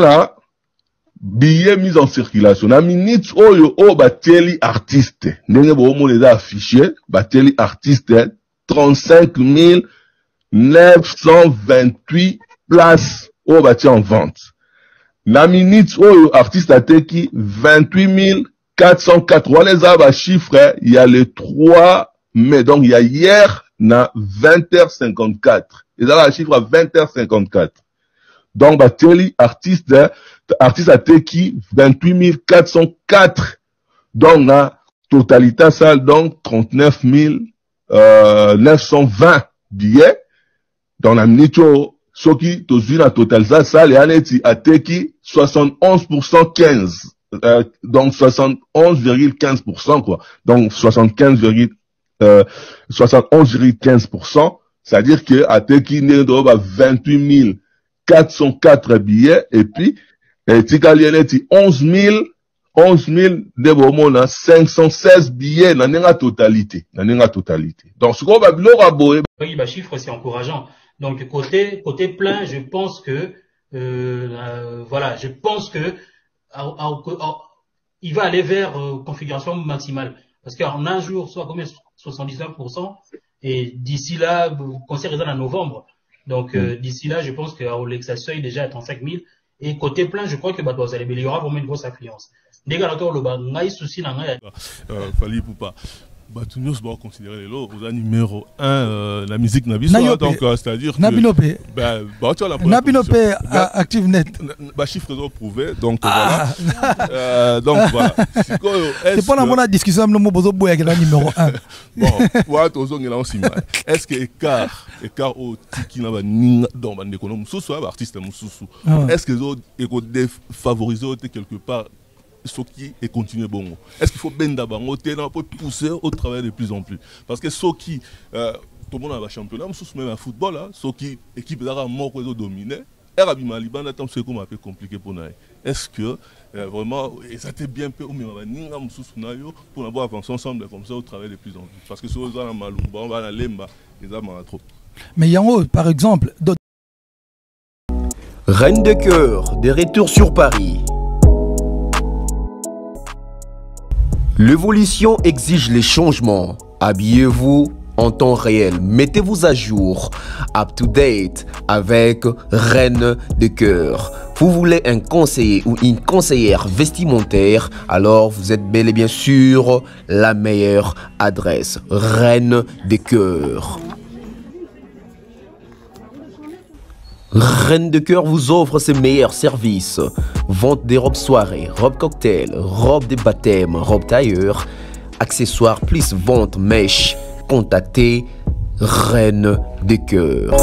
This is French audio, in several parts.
Là, billet mis en circulation. Na minute oyo o bateli artiste. Ndenge bomo les a affichés, bateli artiste 35 928 places o bati en vente. Na minute oyo artiste ateki 28 404. On les a ba chiffre, il y a le 3 mai. Donc il y a hier na 20h54. Ils ont la chiffre à 20h54. Donc bateli artiste ateki 28 404. Donc la totalité salle donc 39 920 billets. Dans la minute ce qui tozu la totalité salle et aneti ateki 71% 15. Donc 71,15% quoi. Donc 71,15%. C'est-à-dire que ateki n'edoba 28 404 billets et puis tikalieneti 11 000 de bomona 516 billets dans la totalité. Donc ce qu'on va oui, bah chiffre c'est encourageant. Donc côté plein, je pense que voilà, je pense que il va aller vers configuration maximale parce qu'en un jour soit combien 79% et d'ici là concert est en novembre. Donc d'ici là, je pense que Alexa Soy déjà à 35 000 et côté plein, je crois que il y aura vraiment une grosse affluence. Les gars, le souci Fali Poupa. Tout le monde va considérer les lots aux numéro 1 la musique Nabiso donc c'est-à-dire que Nabilope Nabilope ActiveNet chiffre doit prouver donc voilà donc voilà c'est pas la bonne discussion le mot bozo boya que la numéro 1 bon voilà tozong là aussi est-ce que écart au tiki na ba ninga dans bande économie sous artiste mususu est-ce que éco défavoriser quelque part ce qui est continué bon. Est-ce qu'il faut ben d'abord pour pousser au travail de plus en plus? Parce que ceux qui tout le monde a un championnat, même un football là, ceux qui équipe d'ara mort que dominé, Arabi Maliban attend ce qu'on un peu compliqué pour nous. Est-ce que vraiment ça était bien peu ou même ninga mususunayo pour avoir avancé ensemble comme ça au travail de plus en plus? Parce que ceux qui ont malumba, on va aller lemba, ils ont trop. Mais il y a par exemple Reine de cœur, des retours sur Paris. L'évolution exige les changements. Habillez-vous en temps réel. Mettez-vous à jour, up to date, avec Reine de cœur. Vous voulez un conseiller ou une conseillère vestimentaire, alors vous êtes bel et bien sûr la meilleure adresse. Reine de cœur. Reine de cœur vous offre ses meilleurs services. Vente des robes soirées, robes cocktail, robes de baptême, robes tailleur, accessoires plus vente mèche. Contactez Reine de cœur.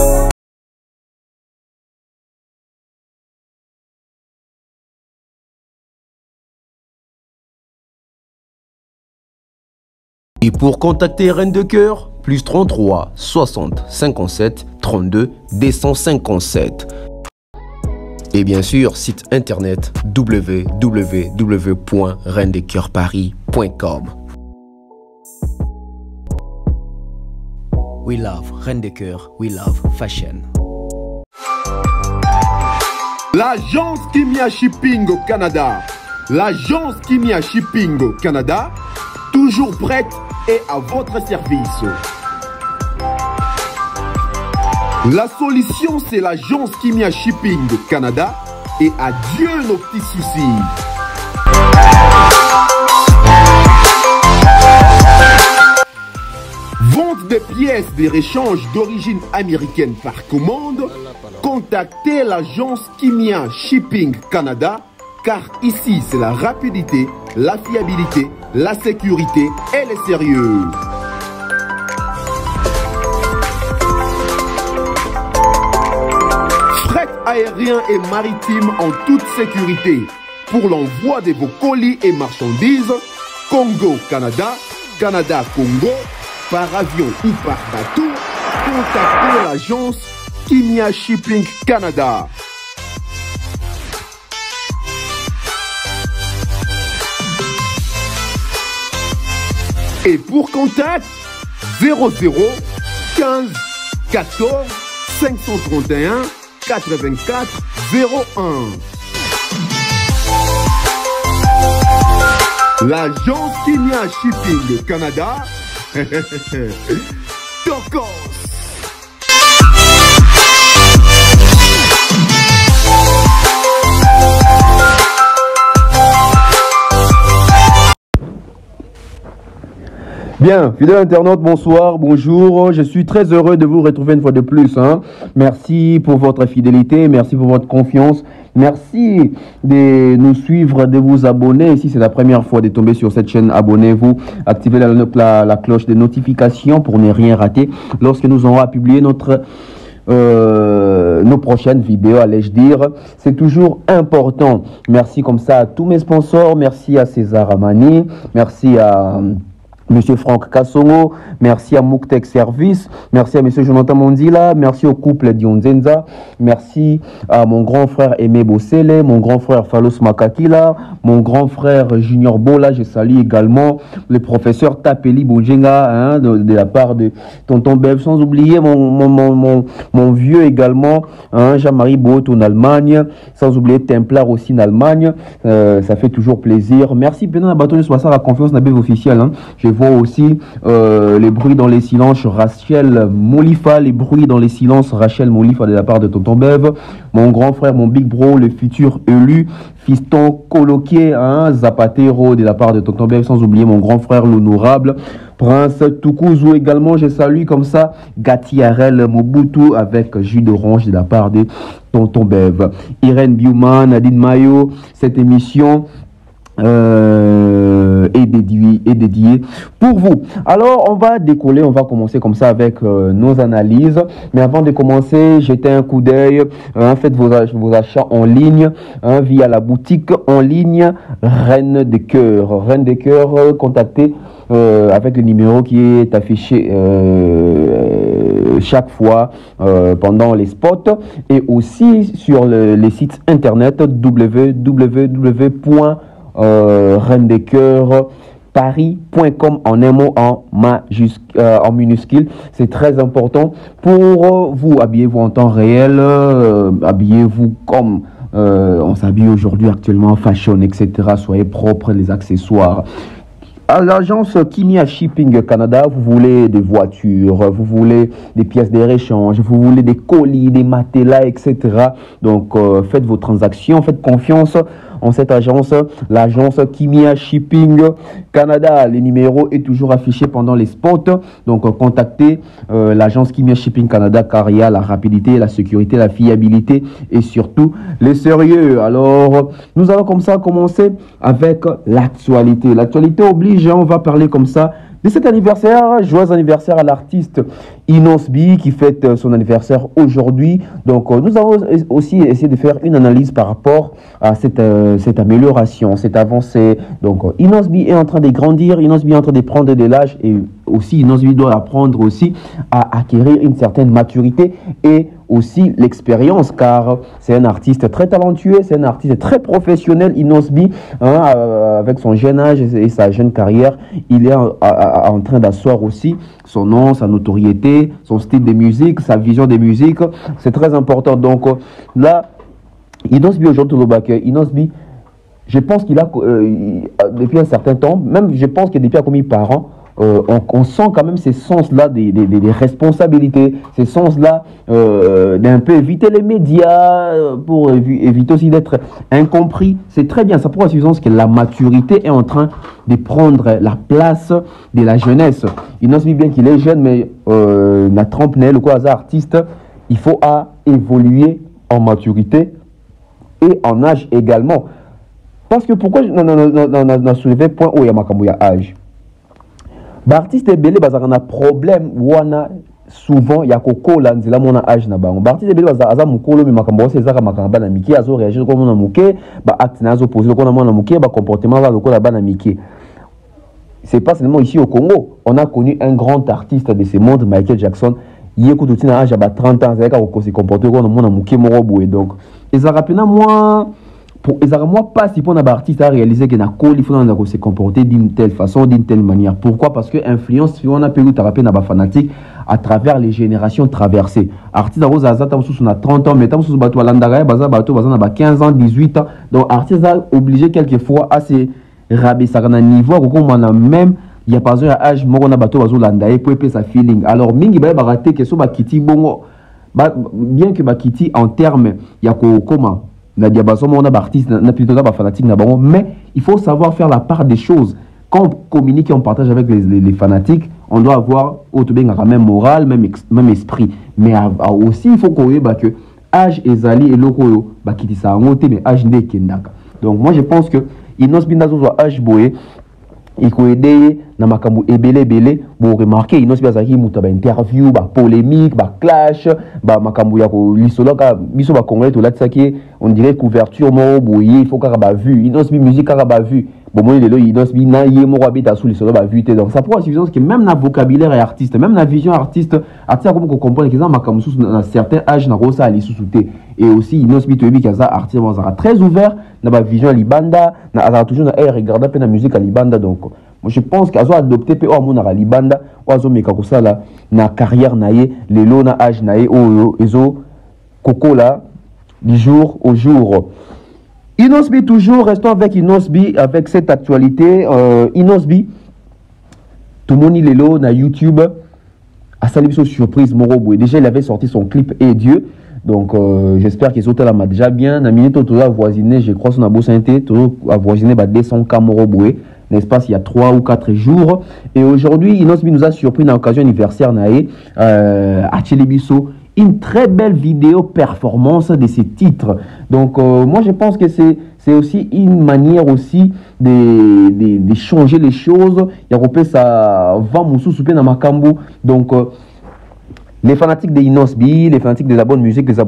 Et pour contacter Reine de cœur, plus 33 60 57 32 257. Et bien sûr, site internet www.reinedecoeurparis.com. We love Reine de cœur, we love fashion. L'agence Kimia Shipping au Canada. L'agence Kimia Shipping au Canada, toujours prête et à votre service. La solution, c'est l'agence Kimia Shipping au Canada et adieu nos petits soucis. Vente des pièces de rechange d'origine américaine par commande, contactez l'agence Kimia Shipping Canada car ici c'est la rapidité, la fiabilité, la sécurité et le sérieux. Fret aérien et maritime en toute sécurité pour l'envoi de vos colis et marchandises Congo Canada, Canada Congo, par avion ou par bateau, contactez l'agence Kimia Shipping Canada. Et pour contact, 00 15 14 531 84 01. L'agence Kimia Shipping Canada. Tokos. Bien, fidèles internautes, bonsoir, bonjour. Je suis très heureux de vous retrouver une fois de plus. Merci pour votre fidélité, merci pour votre confiance. Merci de nous suivre, de vous abonner. Si c'est la première fois de tomber sur cette chaîne, abonnez-vous, activez la cloche de notification pour ne rien rater lorsque nous aurons publié nos prochaines vidéos, allais-je dire. C'est toujours important. Merci comme ça à tous mes sponsors. Merci à César Amani. Merci à Monsieur Franck Kassongo, merci à Mouktek Service, merci à Monsieur Jonathan Mondila, merci au couple Dionzenza, merci à mon grand frère Aimé Bossele, mon grand frère Falos Makakila, mon grand frère Junior Bola, je salue également le professeur Tapeli Bonjenga, de la part de Tonton Bev, sans oublier mon vieux également, Jean-Marie Boot en Allemagne, sans oublier Templar aussi en Allemagne, ça fait toujours plaisir. Merci Pénan Abaton, soit ça la confiance n'a Bev officielle, Je vois aussi les bruits dans les silences, Rachel Molifa, les bruits dans les silences, Rachel Molifa de la part de Tonton Bev, mon grand frère, mon big bro, le futur élu, fiston coloqué, Zapatero de la part de Tonton Bev, sans oublier mon grand frère, l'honorable Prince Toukouzou également, je salue comme ça Gatiarel Mobutu avec jus d'orange de la part de Tonton Bev, Irène Biouman, Nadine Mayo, cette émission est dédié pour vous. Alors on va décoller, on va commencer comme ça avec nos analyses, mais avant de commencer, jetez un coup d'œil, faites vos achats en ligne via la boutique en ligne Reine des Cœurs. Reine des Cœurs, contactez avec le numéro qui est affiché chaque fois pendant les spots, et aussi sur les sites internet www.reindescoeurs.paris.com en un mot en minuscule. C'est très important pour vous. Habillez-vous en temps réel, habillez-vous comme on s'habille aujourd'hui actuellement, fashion, etc. Soyez propre, les accessoires. À l'agence Kimia Shipping Canada, vous voulez des voitures, vous voulez des pièces de réchange, vous voulez des colis, des matelas, etc. Donc, faites vos transactions, faites confiance en cette agence, l'agence Kimia Shipping Canada. Les numéros est toujours affiché pendant les spots. Donc, contactez l'agence Kimia Shipping Canada car il y a la rapidité, la sécurité, la fiabilité et surtout les sérieux. Alors, nous allons comme ça commencer avec l'actualité. L'actualité oblige, on va parler comme ça de cet anniversaire. Joyeux anniversaire à l'artiste Inosbi qui fête son anniversaire aujourd'hui. Donc nous avons aussi essayé de faire une analyse par rapport à cette amélioration, cette avancée. Donc Inosbi est en train de grandir, Inosbi est en train de prendre de l'âge, et aussi Inosbi doit apprendre aussi à acquérir une certaine maturité et aussi l'expérience, car c'est un artiste très talentueux, c'est un artiste très professionnel. Inosbi, avec son jeune âge et sa jeune carrière, il est en train d'asseoir aussi son nom, sa notoriété, son style de musique, sa vision de musique. C'est très important. Donc là, Inosbi aujourd'hui, Inosbi, je pense qu'il a, depuis un certain temps, même je pense que depuis qu'il a commis par an, on sent quand même ces sens-là des responsabilités, ces sens-là d'un peu éviter les médias pour éviter aussi d'être incompris. C'est très bien, ça prouve à suffisance que la maturité est en train de prendre la place de la jeunesse. Il n'ose bien qu'il est jeune, mais la trempe-nelle ou quoi, artiste, il faut évoluer en maturité et en âge également. Parce que pourquoi on a soulevé point où il y a Makamouya âge. Artiste belé bazaka na problème wana souvent ya kokola nzela mona âge na bango. Artiste belé baza mukolo mi makambo se zaka makamba na miki azo réagir comme na muke ba acte na zo poser comme na muke ba comportement va lokola ba na miki. C'est pas seulement ici au Congo, on a connu un grand artiste de ce monde, Michael Jackson. Il est tout à âge à 30 ans, c'est qu'on se comporte comme na muke morobo, et donc et ça rappelle moi pour moi pas si pour un artiste à réaliser que na il faut se comporter d'une telle façon, d'une telle manière. Pourquoi? Parce que influence si on a pu taper na ba fanatique à travers les générations traversées. Artiste à Rosa ta sous na 30 ans, mais ta sous bateau landara baza bateau baza na ba 15 ans, 18 ans. Donc artiste a obligé quelquefois à se rabaisser à niveau comme on a même il y a pas besoin âge moko na bato bazo landa et pour sa feeling alors mingi ba raté que so ba kiti bongo bien que ba kiti en terme ya ko comment na diabaso on a artiste na plutôt ba fanatique na bongo mais il faut savoir faire la part des choses quand on communique et on partage avec les fanatiques on doit avoir même morale même esprit mais aussi il faut qu'on ait que âge ezali et loko ba kiti sa ngote mais âge ndé kendaka donc moi je pense que Inos Bi nazo âge boye il faut aider na makambu ebele pour remarquer Inos Bi azaki muta ba interview ba polémique ba clash ba makambu ya ko lisoloka biso ba congolais to latsaki on dirait couverture mo boye il faut ka ba vu Inos Bi musique ka ba vu bon moi lelo Inos Bi na ye mo rabita sous lisolo ba vu donc ça prend suffisance que même na vocabulaire et artiste même na vision artiste comme qu'on comprend que ça makambu sous dans certains âges na rosa ali sous-souté et aussi Inos Bi to bi kaza artiste très ouvert na ba vision libanda na azara toujours na regarder pe na musique à libanda donc moi je pense qu'azo adopté pe o mona libanda o azo meka ko sala na carrière na ye lelo na âge na ye o ezo koko là du jour au jour. Inos Bi toujours restons avec Inos Bi avec cette actualité Inos Bi tout le monde lelo na YouTube a sali biso surprise morobo déjà il avait sorti son clip Et Dieu. Donc, j'espère qu'ils sont là déjà bien. Na minute tout avoisiné, je crois, son abo santé, tout avoisiné, 200 Kamoroboué, n'est-ce pas, il y a 3 ou 4 jours. Et aujourd'hui, Inos Bi nous a surpris dans l'occasion anniversaire naé, à Tchélébisso, une très belle vidéo performance de ses titres. Donc, moi, je pense que c'est aussi une manière aussi de changer les choses. Il y a ça va moussou soupé dans Makambu. Donc, les fanatiques de Inos Bi, les fanatiques de la bonne musique, les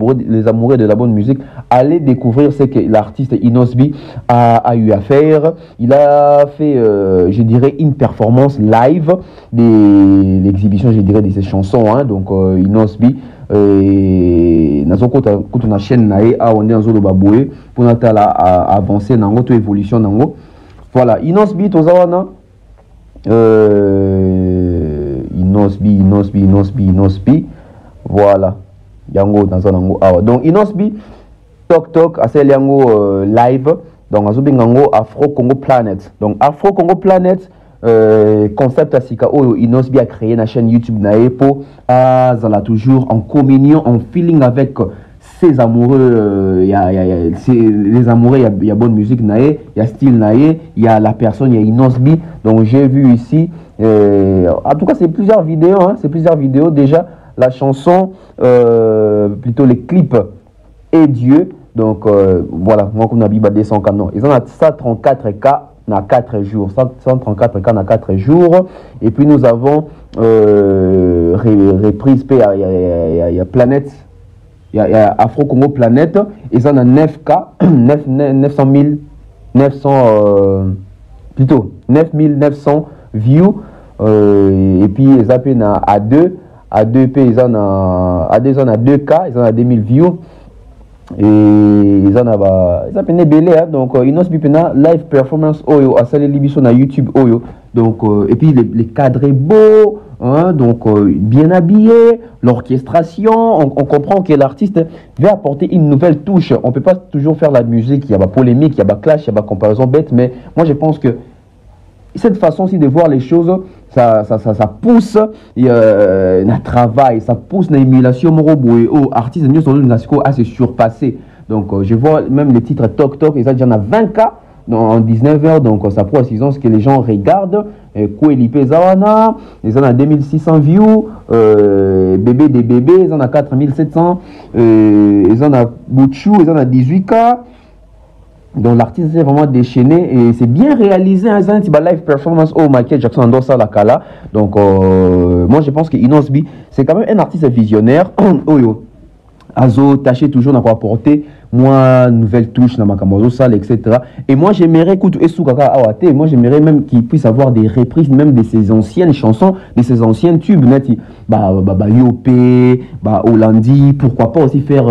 amoureux de la bonne musique, allez découvrir ce que l'artiste Inos Bi a eu à faire. Il a fait, je dirais, une performance live de l'exhibition, je dirais, de ses chansons. Hein. Donc, Inos Bi, quand on a chaîne, on est en zone baboué, pour avancer dans notre évolution. Voilà, Inos Bi, Tozawana. Inos Bi, voilà. Yango dans un ango. Donc Inos Bi, Tok, assez yango live. Donc azubi ngango Afro Congo Planet. Donc Afro Congo Planet, concept asika oyo Inos Bi a créé na chaîne YouTube nae pour zala toujours en communion, en feeling avec ses amoureux, les amoureux, il y a bonne musique nae, il y a style nae, il y a la personne, il y a Inos Bi. Donc j'ai vu ici. En tout cas, c'est plusieurs vidéos, hein, déjà. La chanson, plutôt les clips Et Dieu. Donc voilà, moi comme on a dit 200 canons. Ils ont 134K dans 4 jours. 134K dans 4 jours. Et puis nous avons reprise, il y a Planète, il y a Afro Congo Planète. Ils ont 9K, 9900 views. Et puis ils appellent à 2 ils en a 2K, ils en a 2000 views et ils en a ils appellent belé donc Inos Bi pena live performance oyo à salle libiso na YouTube oyo donc et puis les cadres beaux hein, donc bien habillés, l'orchestration, on comprend que l'artiste veut apporter une nouvelle touche. On peut pas toujours faire la musique, il y a pas polémique, il y a pas clash, il y a pas comparaison bête, mais moi je pense que cette façon aussi de voir les choses, ça pousse un travail, ça pousse une émulation aux artistes à se surpasser. Donc je vois même les titres Tok, ils ont déjà 20K en 19 heures, donc ça prouve ce que les gens regardent. Kouelipe Zawana, ils en ont 2600 views, Bébé des bébés, ils en ont 4700, ils en ont Bouchou, ils en ont 18K. Donc l'artiste est vraiment déchaîné et c'est bien réalisé un live performance au Michael Jackson dans ça la kala. Donc moi je pense que Inos Bi c'est quand même un artiste visionnaire. Oyo Azo tâché toujours n'a pas apporté moi nouvelle touche dans ma caméra salle etc. Et moi j'aimerais écouter Esukaka Awate. Moi j'aimerais même qu'il puisse avoir des reprises même de ses anciennes chansons, de ses anciennes tubes neti Yopé, Hollandi, pourquoi pas aussi faire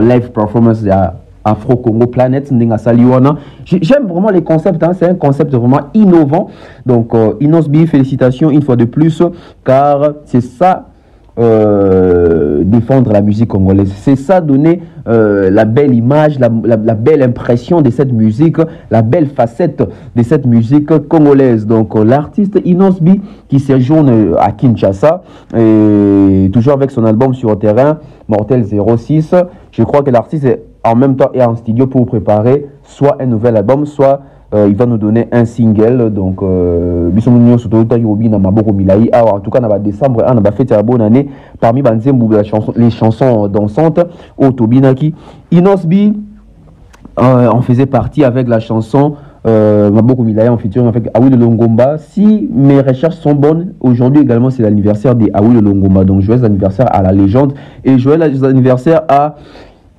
live performance Afro Congo Planet. J'aime vraiment les concepts, hein, c'est un concept vraiment innovant. Donc Inos Bi, félicitations une fois de plus, car c'est ça défendre la musique congolaise. C'est ça, donner la belle image, la belle impression de cette musique, la belle facette de cette musique congolaise. Donc l'artiste Inosbi qui séjourne à Kinshasa, et toujours avec son album Sur le terrain, Mortel 06, je crois que l'artiste est en même temps en studio pour préparer soit un nouvel album, soit il va nous donner un single. Donc en tout cas en décembre on a fait une bonne année parmi les chansons dansantes au Tobinaki. Inosbi on faisait partie avec la chanson Maboko Milayi en featuring avec Aoui de Longomba. Si mes recherches sont bonnes, aujourd'hui également c'est l'anniversaire de Aoui de Longomba. Donc joyeux anniversaire à la légende et joyeux anniversaire à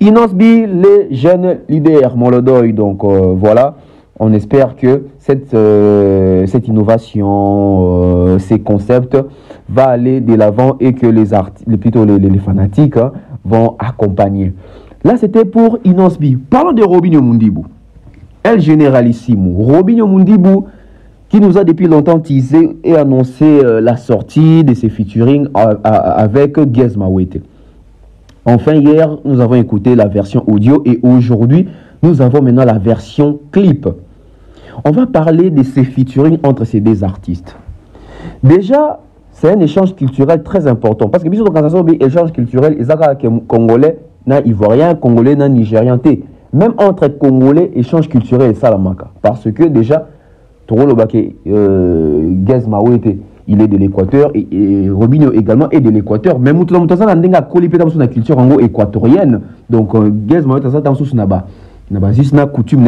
Inosbi, les jeunes leaders Molodoy. Donc voilà, on espère que cette innovation, ces concepts va aller de l'avant et que les fanatiques vont accompagner. Là, c'était pour Inosbi. Parlons de Robinho Mundibou. El Generalissimo. Robinho Mundibou, qui nous a depuis longtemps teasé et annoncé la sortie de ses featuring avec Gez Mawete. Enfin, hier, nous avons écouté la version audio et aujourd'hui, nous avons maintenant la version clip. On va parler de ces featuring entre ces deux artistes. Déjà, c'est un échange culturel très important. Parce que, bien sûr, quand on dit échange culturel, il y a Congolais, Ivoirien, Congolais, Nigérien. Même entre Congolais, échange culturel, c'est ça la marque. Parce que déjà, Toro Gez Mawete, il est de l'Équateur et Robinho également est de l'Équateur. Mais tout le monde a une culture équatorienne. Donc, Gez Mawete, ça a une coutume,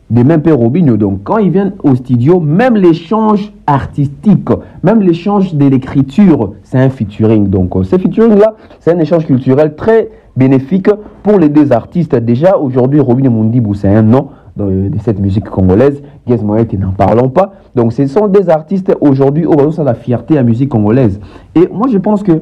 de même père Robinho. Donc, quand ils viennent au studio, même l'échange artistique, même l'échange de l'écriture, c'est un featuring. Donc, ce featuring-là, c'est un échange culturel très bénéfique pour les deux artistes. Déjà, aujourd'hui, Robinho Mundibou, c'est un nom de cette musique congolaise. Gez Mawete, n'en parlons pas. Donc, ce sont des artistes aujourd'hui où on a la fierté à la musique congolaise. Et moi, je pense que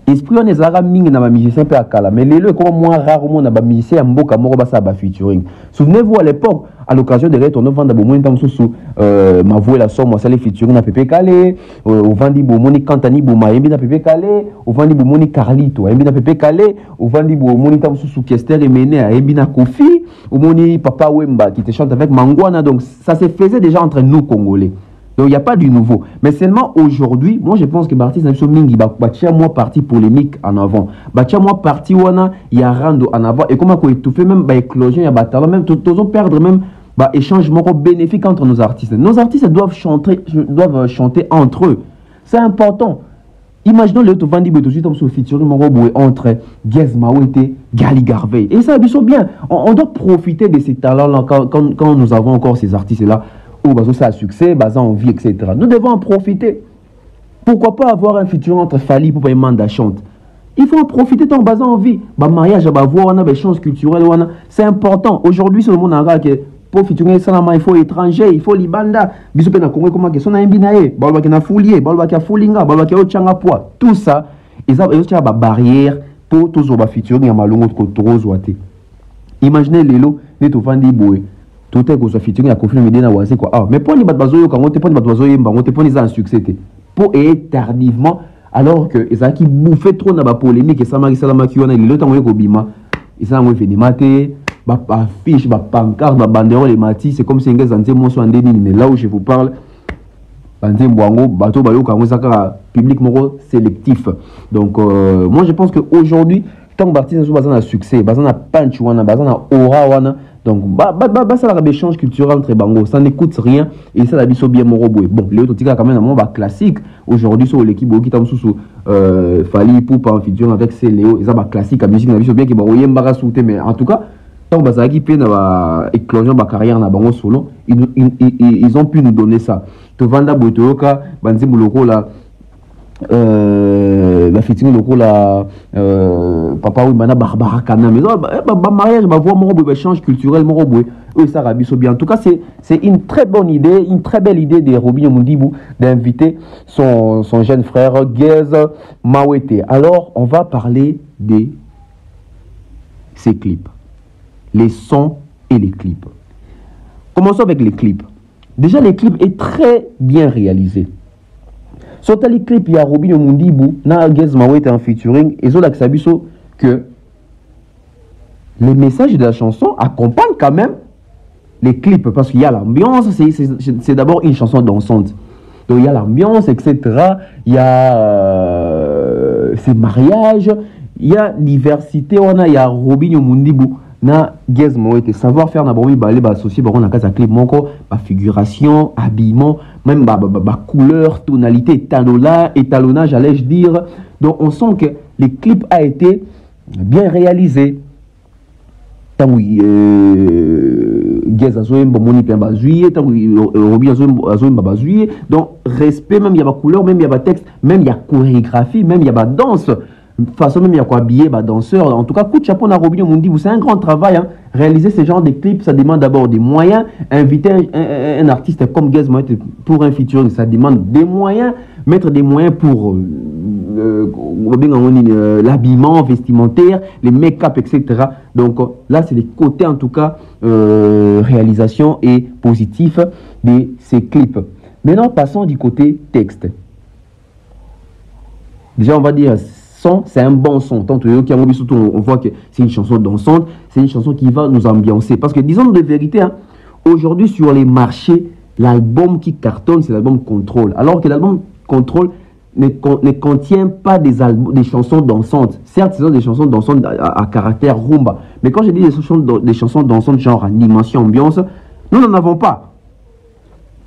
esprit on est ming na ba musicien pe akala mais les comme moi rarement na ba musicien mboka moko ba sa ba featuring. Souvenez-vous à l'époque à l'occasion de retourner vendre bomoni tam susu ma voix la somme ça les featuring na Pepe Kale au vandi bomoni Kantani Boma yembi na Pepe Kale au vandi bomoni Carlito yembi na Pepe Kale au vandi bomoni tam susu Kester Emene yembi na Kofi au moni Papa Wemba qui te chante avec Mangwana. Donc ça se faisait déjà entre nous Congolais. Donc il n'y a pas du nouveau. Mais seulement aujourd'hui, moi je pense que Bartis n'a pas mingi moi parti polémique en avant. Moi parti wana il y a rando en avant et comment qu'on étouffe même éclosion il y a bataille même tous perdre même échangement bénéfique entre nos artistes. Nos artistes doivent chanter entre eux. C'est important. Imaginons le Tovandi Betosi comme ce featuring entre Gez Mawete, Gali Garvey. Et ça ils sont bien. On doit profiter de ces talents là quand nous avons encore ces artistes là. Ou ça a succès, en vie, etc. Nous devons en profiter. Pourquoi pas avoir un featuring entre Fali pour Manda chante? Il faut en profiter tant basé en vie. Mariage, voir des chances culturelles, c'est important. Aujourd'hui, sur le monde arabe, pour featuring il faut étranger, il faut libanda. Bisous na Congo comment que son imbinaé, balba na foulier, balba ka foulinga, balba ka ochanga poa. Tout ça, ils ont une barrière pour tous les featuring à malongo ko trozoate. Imaginez lelo, neto vandi boé. Tout est que ce featuring a confirmé na wase quoi. Ah mais pour les batbazoyo quand on te pone batbazoyo on te pone ça en succès pour éternellement alors que ça qui bouffe trop na ba polémique et ça mari salama qui on a le temps ko bima et ça on fait des maté ba affiche ba pancarte ba banderole les mati c'est comme si ngez anté mon so andeni mais là où je vous parle banté mwango bato bayo kango saka public moko sélectif. Donc moi je pense que aujourd'hui tant que Bartis sont basés na succès basés na punch wana basés na aura wana. Donc, ça a un échange culturel entre Bango, ça n'écoute rien et ça a dit bien Moroboué. Bon, les autres quand même un classique. Aujourd'hui, sur l'équipe qui est sous Fali pour en featuring avec ces Léo, et ça va classique à musique, on a bien qui va y sauter, mais en tout cas, tant que ça qui peut éclosion ma carrière na Bango solo, ils ont pu nous donner ça. Te vanda botoka, banzi muloko là. La featuring loko la papa oui mana Barbara Kana mais mariage voir mon échange culturel mon roboué eux ça rabiso bien. En tout cas c'est une très bonne idée, une très belle idée de Robinho Mundibou d'inviter son jeune frère Gez Mawete. Alors on va parler de ces clips, les sons et les clips. Commençons avec les clips. Déjà les clips est très bien réalisé. Sur les clips, il y a Robinho Mundibu, na Gezmawe était en featuring, et Zola Xabiso, que les messages de la chanson accompagnent quand même les clips, parce qu'il y a l'ambiance, c'est d'abord une chanson dansante. Donc il y a l'ambiance, etc. Il y a ces mariages, il y a diversité, il y a Robinho Mundibu, na Gezmawe était savoir-faire, na Bobi Balé, associé, on a qu'à clip, figuration, habillement, même couleur, tonalité, étalonnage, allais-je dire. Donc on sent que le clip a été bien réalisé. Donc respect, même il y a couleur, même il y a texte, même il y a chorégraphie, même il y a danse. Façon même il y a quoi habiller danseur. En tout cas, coup de chapeau à Robinho Mundibu, c'est un grand travail. Hein. Réaliser ce genre de clips, ça demande d'abord des moyens. Inviter un artiste comme Gezmawe pour un featuring, ça demande des moyens. Mettre des moyens pour l'habillement vestimentaire, les make-up, etc. Donc là, c'est les côtés en tout cas réalisation et positif de ces clips. Maintenant, passons du côté texte. Déjà, on va dire c'est un bon son. Tant on voit que c'est une chanson dansante, c'est une chanson qui va nous ambiancer. Parce que disons de vérité, hein, aujourd'hui sur les marchés, l'album qui cartonne, c'est l'album Contrôle. Alors que l'album Contrôle ne contient pas des chansons dansantes. Certes, ce sont des chansons dansantes à caractère rumba. Mais quand je dis des chansons dansantes genre animation, ambiance, nous n'en avons pas.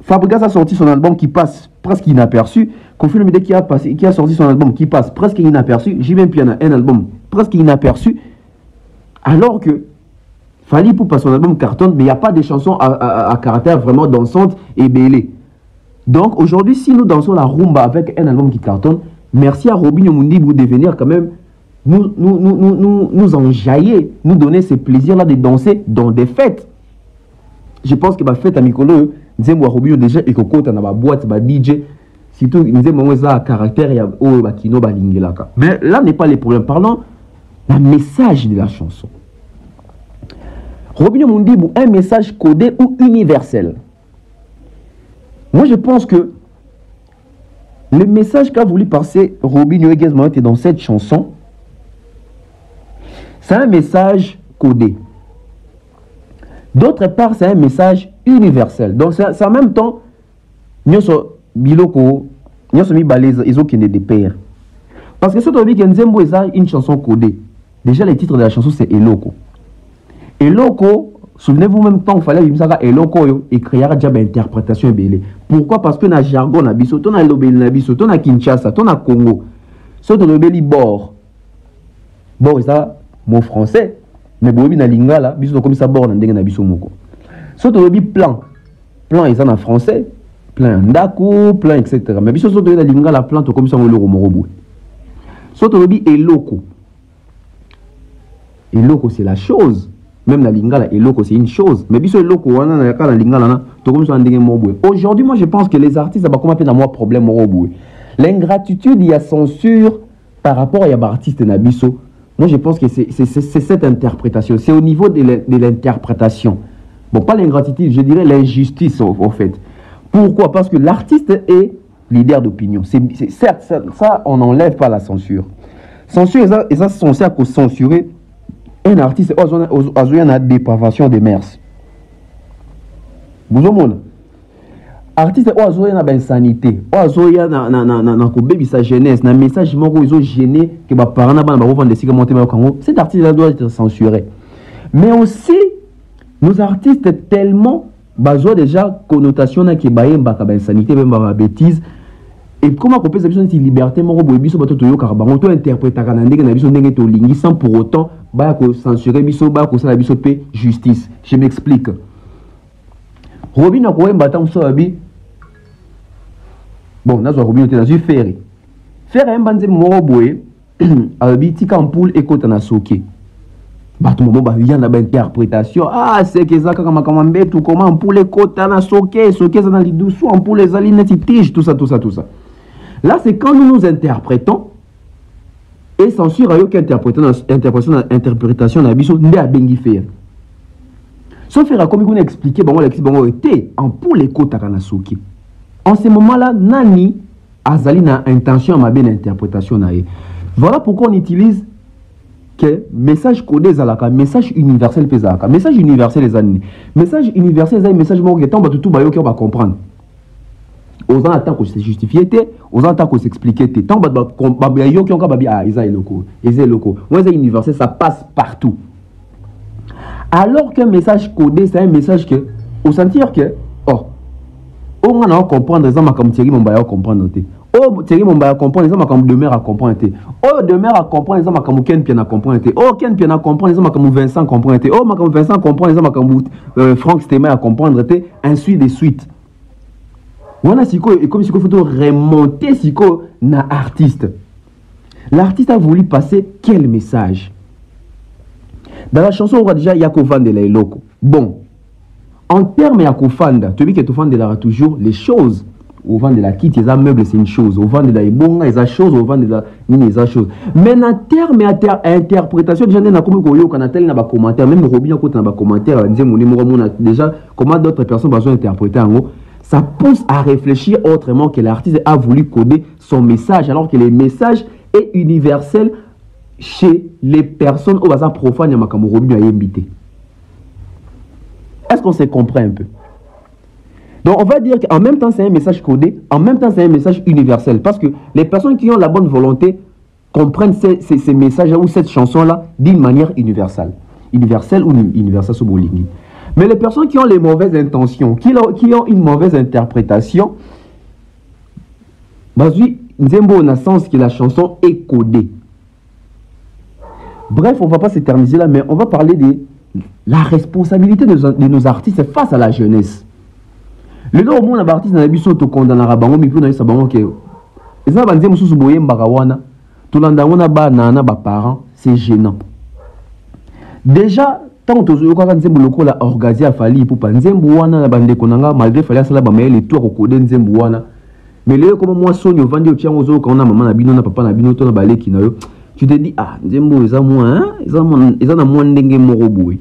Fabregas a sorti son album qui passe presque inaperçu. Kofi Olomide qui a sorti son album qui passe presque inaperçu. J.M. Piana, un album presque inaperçu. Alors que Fally Ipupa, son album cartonne, mais il n'y a pas de chansons à caractère vraiment dansante et bêlée. Donc aujourd'hui, si nous dansons la rumba avec un album qui cartonne, merci à Robinho Mundibu de venir quand même nous enjailler, nous donner ce plaisir-là de danser dans des fêtes. Je pense que ma fête à Mikolo, Nzembo Robinho déjà et Koko dans la boîte, DJ, surtout Nzembo ça à caractère et à Kino Balingelaka. Mais là n'est pas le problème. Parlons d'un message de la chanson. Robinho Mundibu, un message codé ou universel. Moi, je pense que le message qu'a voulu passer Robinho et Gezmawe dans cette chanson, c'est un message codé. D'autre part, c'est un message universel. Donc, c'est en même temps, nous sommes biloko, nous sommes balèzes, ils ont des pères. Parce que ce que Nzembo est une chanson codée. Déjà, le titre de la chanson, c'est Eloko. Eloko, souvenez-vous même quand il fallait Eloko et créer une interprétation belé. Pourquoi? Parce que dans le jargon, on a Lobel, on a Kinshasa, on a Congo. Ce que le bord. Bord, c'est ça, mot français. Mais bobi na lingala, biso comme ça bord na ndenge na biso moko. Ce que le plan. Plan, c'est en français. Plan ndako, plan, etc. Mais biso so na lingala, plan, to comme ça on le romorobo. Ce que le eloko. Eloko, c'est la chose. Même la lingala, eloko, c'est une chose. Mais biso eloko, on a la lingala, to comme ça ndenge moroboué. Aujourd'hui, moi, je pense que les artistes, ça va comme un peu dans moi problème moroboué. L'ingratitude, il y a censure par rapport à l'artiste Nabiso. Moi, je pense que c'est cette interprétation. C'est au niveau de l'interprétation. Bon, pas l'ingratitude, je dirais l'injustice, en fait. Pourquoi? Parce que l'artiste est leader d'opinion. Certes, ça, on n'enlève pas la censure. Censure, et ça, c'est censé censurer un artiste. Il y a une dépravation des mœurs. Vous voyez, artiste oazo na insanité oazo ya na ko baby sa jeunesse na message moko ils ont gêné que ba parents na ba vendre des monter ma Congo. Cet artiste là doit être censuré. Mais aussi nos artistes tellement bazo déjà connotation na ke bayemba ka ba insanité même ba bêtise et comment qu'on peut ça besoin de liberté moko boye biso bato to yo ka bango to interpréter ka na ndenge na biso ndenge to lingi sans pour autant ba ko censurer biso ba ko sala biso pe justice. Je m'explique. Robinho ko emba tam so abi. Bon, nous avons Robinho dans une ferry. Faire un bandit moroboué, habiti campoule et côte na soké. Bah tout le monde il y a une interprétation. Ah, c'est que ça comme tout comment pour les côtes na soké, soké ça dans les dessous, en pour les alines tige, tout ça. Là, c'est quand nous nous interprétons et censure à aucune interprétation na biso ndé a bengi faire. Sauf faire comme on expliquer bon l'explique bon était en pour les côtes na soké. En ce moment-là, Nani azali na intention ma bien interprétation na ye. Voilà pourquoi on utilise que message codé zalaka, message universel pe zalaka. Message universel les années. Message universel c'est un message moko que tant ba tout ba yo qui va comprendre. Aux gens attendent qu'on se justifie, aux gens attendent qu'on s'explique. Tant ba yo qui ont ka ba ah isa eloko, ouais c'est universel, ça passe partout. Alors qu'un message codé c'est un message que au sentir que on a comprendre les gens comme Thierry Mombaya comprendre. Oh, Thierry Mombaya comprendre, les gens comme demeure à comprendre. Oh, demeure à comprendre, les gens comme Ken Piana comprendre. Oh, Ken Piana comprendre, les gens comme Vincent comprendre. Oh, comme Vincent comprendre, les gens comme Franck Stéma à comprendre. Ainsi de suite. Voilà, si comme si il faut remonter si na artiste. L'artiste a voulu passer quel message? Dans la chanson, on voit déjà Yako Vandela et Loko. Bon, en termes Yako Fanda, tu dis que tu Vandela toujours les choses. Au vent de la quitte, les meubles, c'est une chose. Au vent de la ibonga, les choses. Au vent de la mine, les choses. Mais en termes interprétation, déjà, on a comme qu'on a tel commentaire, même Robin, quand on a commentaire, déjà, comment d'autres personnes vont interpréter en haut. Ça pousse à réfléchir autrement que l'artiste a voulu coder son message, alors que le message est universel chez les personnes au bazar profane et Makamo Robin a invité. Est-ce qu'on se comprend un peu? Donc, on va dire qu'en même temps, c'est un message codé, en même temps, c'est un message universel. Parce que les personnes qui ont la bonne volonté comprennent ces messages ou cette chanson-là d'une manière universelle. Universelle ou universelle sous Bolingi. Mais les personnes qui ont les mauvaises intentions, qui ont une mauvaise interprétation, Bazui, Nzembo, on a sens que la chanson est codée. Bref, on ne va pas s'éterniser là, mais on va parler de la responsabilité de nos artistes face à la jeunesse. Le jour où on a artiste dans la biso to condamnera bango mi puna sabango ke eza banze mususu boye mbakawana to landa ngona ba nana ba parents c'est gênant. Déjà tant to zo ka nzembo lokola orgazi afali pour pa nzembo wana na bande konanga malgré fali asala ba mayele to ko kode nzembo wana mais le comme moi sonyo vandi o tiango zo ka na maman na bino na papa na bino to na baleki na yo tu te dis ah nzembo eza moi eza na moi ndenge moko boye.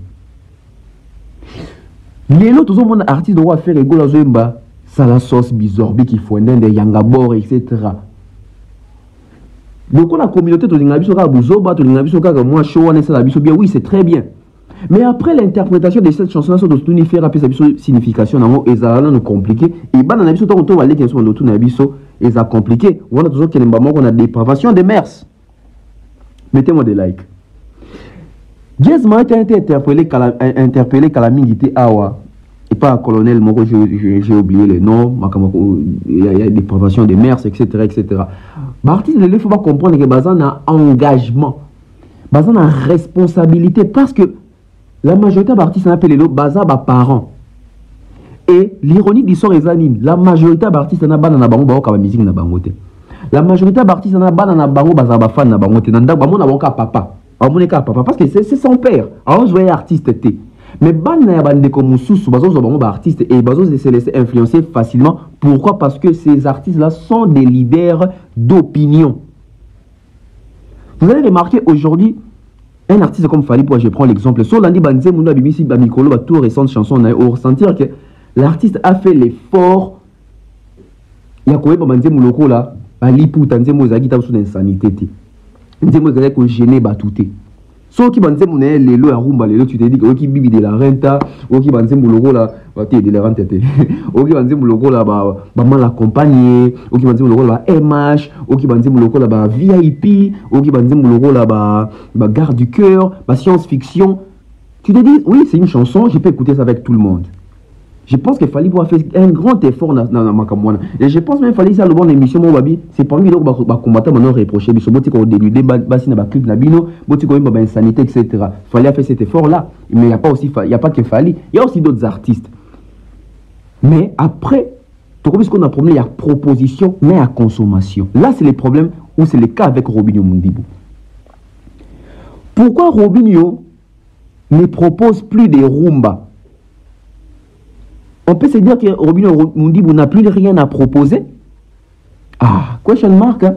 Les autres ont un artiste doit faire égaux à Zomba, ça la sauce bizorbi qui faut des yangabor, etc. Donc la communauté de l'Ingabisoka Bouzoba, de l'Ingabisoka, moi, Showan et Salabisobia, oui, c'est très bien. Mais après l'interprétation de cette chanson-là, sur d'autres faire après sa signification, et ça nous compliqué. Et ben, on a vu tout aller qui sont d'autres nabiso, et ça compliqué. On a toujours qu'on a dépravation des mers. Mettez-moi des likes. Jazz m'a été interpellé Kalamingité Awa et pas colonel Moko, j'ai oublié les noms, il y a des dépravations des mers, etc. L'artiste, il faut pas comprendre que Bazan a engagement, Bazan a responsabilité parce que la majorité d'artistes appellent les Bazan a parents. Et l'ironie d'histoire est la majorité d'artistes n'a pas dans la bango comme musique na bangote. La majorité d'artistes n'a pas dans la bango bazaba fan na bangote. Nanda bamon na bango papa. Parce que c'est son père. Alors, je voyais artiste. Mais ban na bande comme sous bazo artiste et bazo se laisser influencer facilement. Pourquoi? Parce que ces artistes-là sont des leaders d'opinion. Vous allez remarquer aujourd'hui, un artiste comme Fali, je prends l'exemple. Sur l'andi banze munda bibisi bamikolo ba tout récente chanson on a ressentir que l'artiste a fait l'effort. Il y a quoi banze muloko là, bali pour tanze mozaki ta sous insanité. Nzembo ezali ko gêner batouté. So ki banze mona lelo ya rumba lelo tu te dis que ki bibi de la renta, o ki banze muloko la ba te de la renta te. O ki banze muloko la ba mal accompagné, o ki banze muloko la ba MH, o ki banze muloko la ba VIP, o ki banze muloko la ba garde du cœur, ba science-fiction. Tu te dis oui, c'est une chanson, je peux écouter ça avec tout le monde. Je pense qu'il fallait pouvoir faire un grand effort dans ma campagne. Et je pense même qu'il fallait faire le bon émission, c'est parmi les combattants maintenant reproché, il faut qu'on délude, bassin dans clip nabino, boti qu'on ait insanité, etc. Il fallait faire cet effort-là. Mais il n'y a pas aussi, il n'y a pas que Fali, il y a aussi d'autres artistes. Mais après, tout comme ce qu'on a problème, il y a proposition, mais à consommation. Là, c'est le problème, ou c'est le cas avec Robinho Mundibou. Pourquoi Robinho ne propose plus des rumba? On peut se dire que Robinho Mundibou n'a plus rien à proposer. Ah, question mark, hein?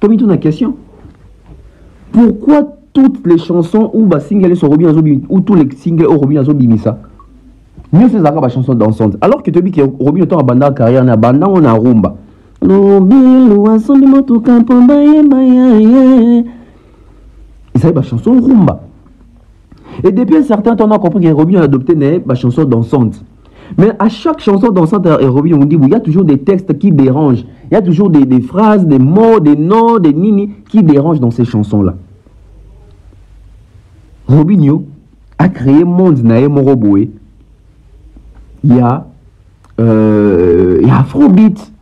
Tommy, tu as une question. Pourquoi toutes les chansons ou singles sur Robinho ou tous les singles au Robinho Bimisa mieux c'est la chanson dansante. Alors que tu dis que Robinho a abandonné la carrière, on a rumba. Robin, ensemble moto campamba ye. Et ça la chanson rumba. Et depuis un certain temps, on a compris que Robin a adopté une chanson dansante. Mais à chaque chanson dansante et Robin, on dit il y a toujours des textes qui dérangent. Il y a toujours des phrases, des mots, des noms, des nini qui dérangent dans ces chansons-là. Robinho a créé Monde Nae Moroboé. Il y a Afrobeat.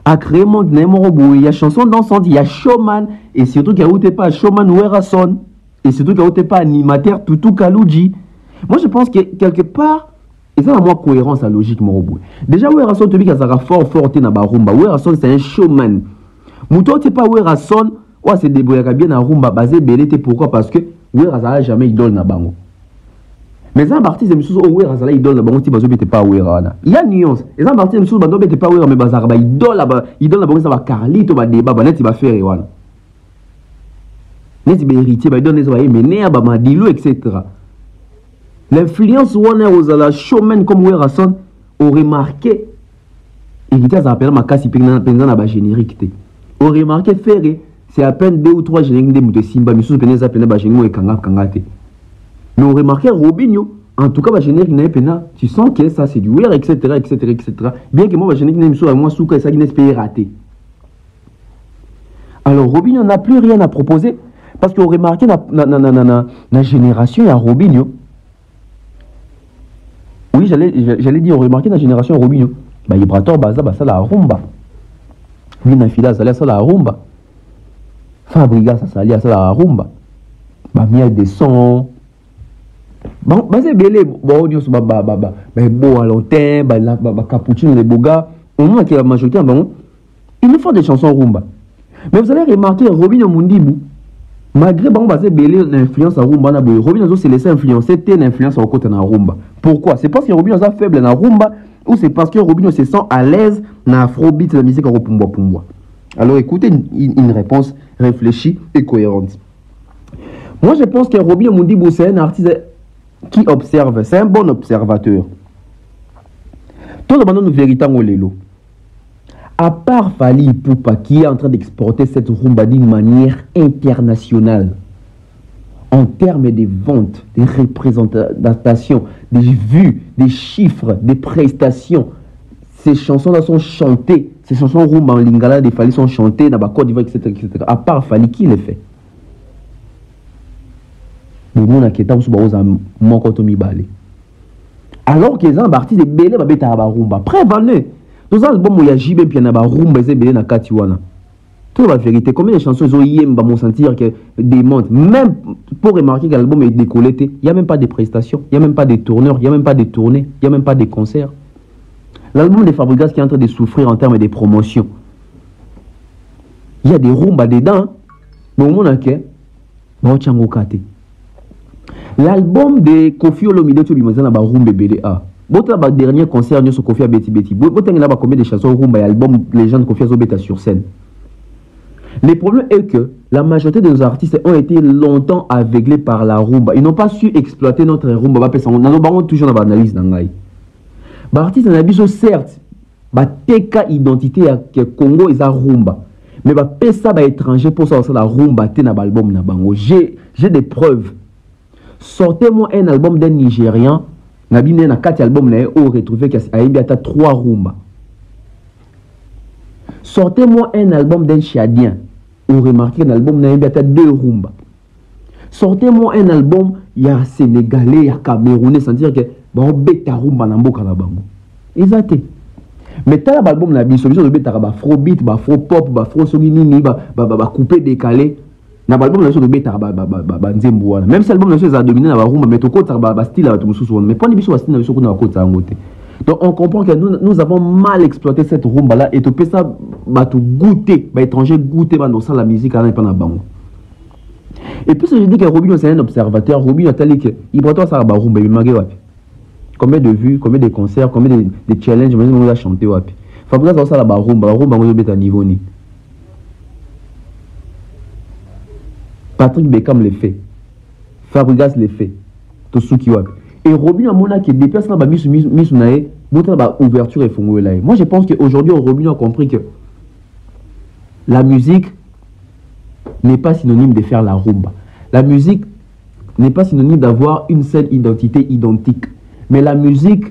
A créé Monde Nae Moroboé. Il y a chanson dansante, il y a showman. Et surtout qu'il n'y a pas showman Werason. Et surtout qu'il n'y a pas animateur Tutu Kalouji. Moi je pense que quelque part, et ça a moins cohérence à logique Moroboé. Déjà Werason, tu dis qu'il y a fort dans la rumba. Werason c'est un showman. Mouton tu pas Werason, c'est débrouillé bien dans rumba basé belé. Pourquoi? Parce que Werason n'a jamais idole na bango. Mais un artiste de Moussou Werason là idole na bango ti bazo bete pas Werason. Il y a nuance. Et un artiste de Moussou bazo bete pas Werason mais bazar ba idole na bango ça va Carlito ba débat ba net ba faire wana. Net ba héritier ba idole na ba mener ba Madilu etc. L'influence wana aux la showman comme Werason aurait marqué et qui ça appelle ma kasi penza na ba générique té. Aurait marqué Ferré. C'est à peine 2 ou 3 génériques de Mouté Simba, mais sous peine ça peine ba générique et kangate. Mais on remarquait Robinho, en tout cas ba générique na pena, tu sens que ça c'est du wear etc. Bien que moi ba générique na miso moi souka ça qui n'espère rater. Alors Robinho n'a plus rien à proposer parce qu'on remarquait la génération à Robinho. Oui, j'allais dire on remarquait la génération à Robinho. Bah Ibrator baza ba ça la rumba. Mina Fila ça la rumba. Fabriga ça s'allie à ça la rumba. Bah miel des sons. Bon, bah c'est belé. Bon, on se bah beau à l'hôtel, bah cappuccino les bogas. Au moins que la majorité bon, il nous faut des chansons rumba. Mais vous allez remarquer Robinho Mundibou, malgré bon bah c'est belé l'influence à rumba na boy. Robinho s'est laissé influencer tel influence au côté na rumba. Pourquoi? C'est parce que Robinho est faible na rumba ou c'est parce que Robinho se sent à l'aise na afrobeat la musique au pumboa. Alors écoutez une réponse réfléchie et cohérente. Moi je pense que Robinho Mundibou c'est un artiste qui observe, c'est un bon observateur. Tout le monde nous véritable lelo. À part Fally Ipupa qui est en train d'exporter cette rumba d'une manière internationale, en termes de ventes, de représentations, des vues, des chiffres, des prestations, ces chansons-là sont chantées. Ces chansons rumba en lingala de Fally sont chantées dans la Côte d'Ivoire, etc. À part Fally, qui les fait? Alors que les artistes de belé babeta ba rumba. Prévenez. Dans album où il y a JB puis na ba rumba c'est belé na katiwana. Tout la vérité. Combien de chansons ils ont yemba mon sentir que des montes. Même pour remarquer que l'album est décollé, il n'y a même pas de prestations, il n'y a même pas de tourneurs, il n'y a même pas de tournées, il n'y a même pas de concerts. L'album de Fabregas qui est en train de souffrir en termes de promotion. Il y a des rumba dedans. Mais au moins, l'album de Kofi Olomide, tu as un rumba BDA. Le dernier concert sur Kofi a Betty Betty. Tu as combien de chansons rumba et albums légende Kofi a sur scène. Le problème est que la majorité de nos artistes ont été longtemps aveuglés par la rumba. Ils n'ont pas su exploiter notre rumba. On a toujours dans l'analyse d'Angaï. Les artistes ont certes teka identité à Congo et la rumba. Mais ça va étranger pour ça la rumba dans l'album na bango. J'ai des preuves. Sortez-moi un album d'un Nigérian. Na bine na 4 albums na o retrouvé qu'il y a 3 rumba. Sortez-moi un album d'un Chadien. On remarque un album na 2 rumba. Sortez-moi un album il y a Sénégalais, il y a Camerounais, sans dire que bon beta rumba na mboka na bango. Exact. Mais t'as l'album na bi solution de beta ba afrobeat, ba afro pop, ba afro soginini, ba coupé décalé. Na l'album na de beta ba nzembo wana. Même si l'album na a dominé na ba rumba mais to kota ba style ba mususu wana. Mais pas ni biso ba style na biso ko na kota ngote. Donc on comprend que nous avons mal exploité cette rumba là et to pesa ba to goûter, ba étranger goûter ba dans la musique à na bango. Et puis je dis que Robinho c'est un observateur. Robinho a tali que il prend ça ba rumba il magé wapi. Combien de vues, combien de concerts, combien de challenges, on a chanté wapi. Fabregas ça la ba rumba on beta niveau ni. Patrick Beckham le fait. Fabregas le fait. Tout ce qui wapi. Et Robinho Mona qui déplace là ba misu nae, montre ba ouverture et fongo là. Moi je pense qu'aujourd'hui Robinho a compris que la musique n'est pas synonyme de faire la rumba. La musique n'est pas synonyme d'avoir une seule identité identique. Mais la musique,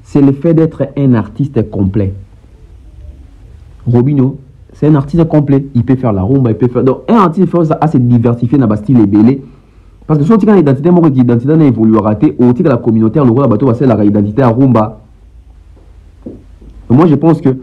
c'est le fait d'être un artiste complet. Robinho, c'est un artiste complet. Il peut faire la rumba, il peut faire... Donc, un artiste a se diversifier dans le style ébélé. Parce que si on dit l'identité, moi, l'identité n'a évolué raté, au titre de la communauté, le rôle bateau, c'est la identité à rumba. Donc, moi, je pense que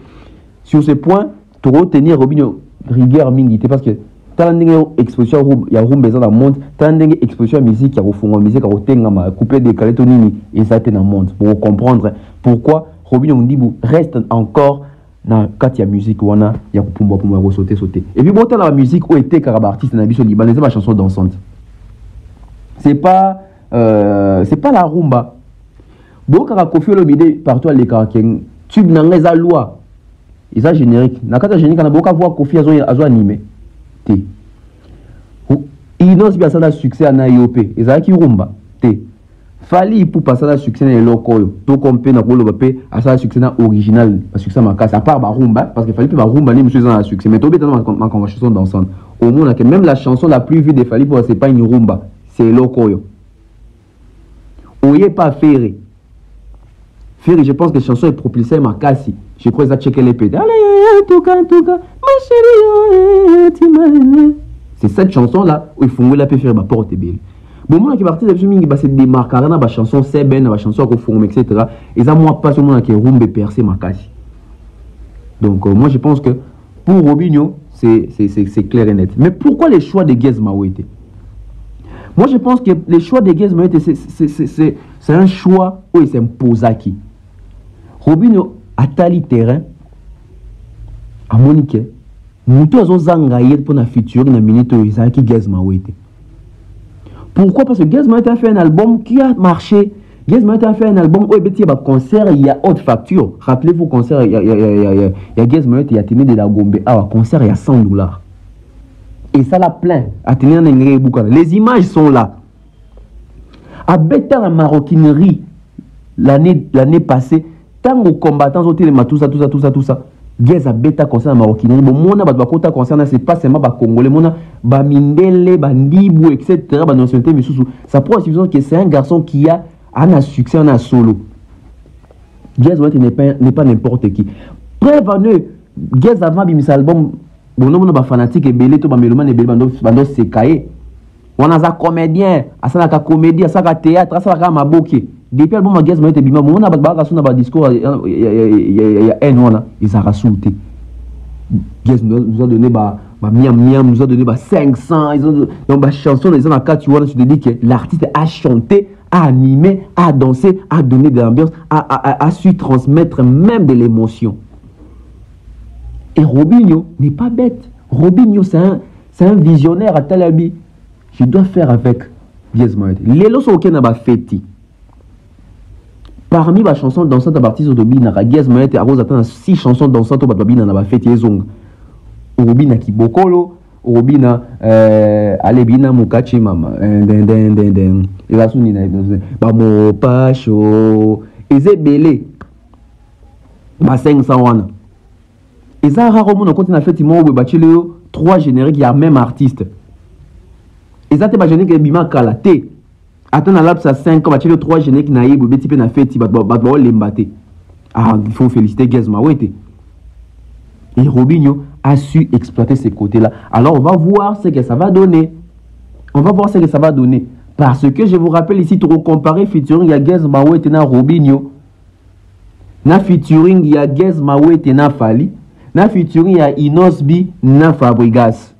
sur ce point, tu dois tenir Robinho rigueur mingité parce que tant exposition il y a rumba dans le monde, tant exposition musique, il y a fond musique, il y a coupé décalé tonini et ça dans le monde pour comprendre pourquoi Robinho Ndibou reste encore dans quand il y a musique ou il y a pour sauter. Et puis bon, la musique où était carab artiste dans le Liban, c'est ma chanson dansante. C'est pas la rumba. Bon, quand Kofi Olomide partout à l'écart, tube dans les loi. Et ça générique. Dans le générique, on a beaucoup à voir Kofi a animé. Il n'a pas de succès en IOP. Et ça qui rumba. Fali pour passer à succès dans le local. Tout comme peut le papier à ça succès original, succès ma casse à part ma rumba parce qu'il fallait que ma rumba ni monsieur dans succès. Mais tout bien dans ma conversation dansante. Au moins que même la chanson la plus vue des Fali pour c'est pas une rumba, c'est local. Oyez pas Ferré. Ferré, je pense que la chanson est propulsée ma casse. Je crois que ça checker les pédales. Allez, tout cas, ma chérie, c'est cette chanson là où il faut la faire ma porte belle. Bon, moi qui est parti de ce mingi, c'est des marques, dans la chanson c'est ben, dans la chanson qu'on forme, etc. Et ça, moi, pas seulement qui rumbe percé ma casse. Donc, moi, je pense que pour Robinho, c'est clair et net. Mais pourquoi les choix de Gez Mawete? Moi, je pense que les choix de Gez Mawete, c'est un choix où il s'impose à qui? Robinho a tali terrain à Monique. Nous tous zangaïr pour la future, na minute où ils ont qui Gez Mawete. Pourquoi? Parce que Gez Mawete a fait un album qui a marché. Gez Mawete a fait un album où il y a concert, il y a haute facture. Rappelez-vous, concert, il y a Gez Mawete, il y a tenu de la Gombe. Ah, concert, il y a $100. Et ça l'a plein. Les images sont là. À Beta, la maroquinerie, l'année passée, tant aux combattants, tout ça. Gez a Beta concert la maroquinerie. Bon, mon a concert, c'est pas seulement Congolais, mon a Mindele, Ndibou, etc. Ça prouve que c'est un garçon qui a un succès, un solo. Gez n'est pas n'importe qui. Preuve, Gez avant de album, bon, on a fanatique et belé, tout le monde est belé, bando se caillé. On a un comédien, à ça la comédie, à ça la théâtre, à ça la maboké. Depuis l'album Gez Mawete bima, on a un discours, il y a un an, ils ont rassulté. Gez nous a donné miam, nous a donné 500, donc ma chanson, les gens tu vois, tu te dis que l'artiste a chanté, a animé, a dansé, a donné de l'ambiance, a su transmettre même de l'émotion. Et Robinho n'est pas bête. Robinho, c'est un visionnaire à Talabi. Je dois faire avec Gez Mawete. Les lots sont n'a pas fêté. Parmi les chansons dansantes à partir de Bina, Gez Mawete a 6 chansons dansantes au Babina n'a pas fêté. Robina Kibokolo, Robina Alebina Mukachi Mama. Et la sounina, Bamo Pacho. Et c'est belé. Ma 500 wana. Et ça, rarement, on continue à faire 3 génériques, il y a même artiste. Et ça, tu vas générique Bima Kalate. Attends, à l'abs à 5 ans, tu as 3 génériques naïfs, tu peux faire fait, tu vas l'embatter. Ah, il faut féliciter Gez Mawete. Et Robinho a su exploiter ces côtés-là. Alors, on va voir ce que ça va donner. Parce que je vous rappelle ici, tu comparer featuring, il y a Gez Mawete et Robinho. Na featuring, il y a Gez Mawete et Fali. Na featuring, il y a Inosbi, na Fabregas.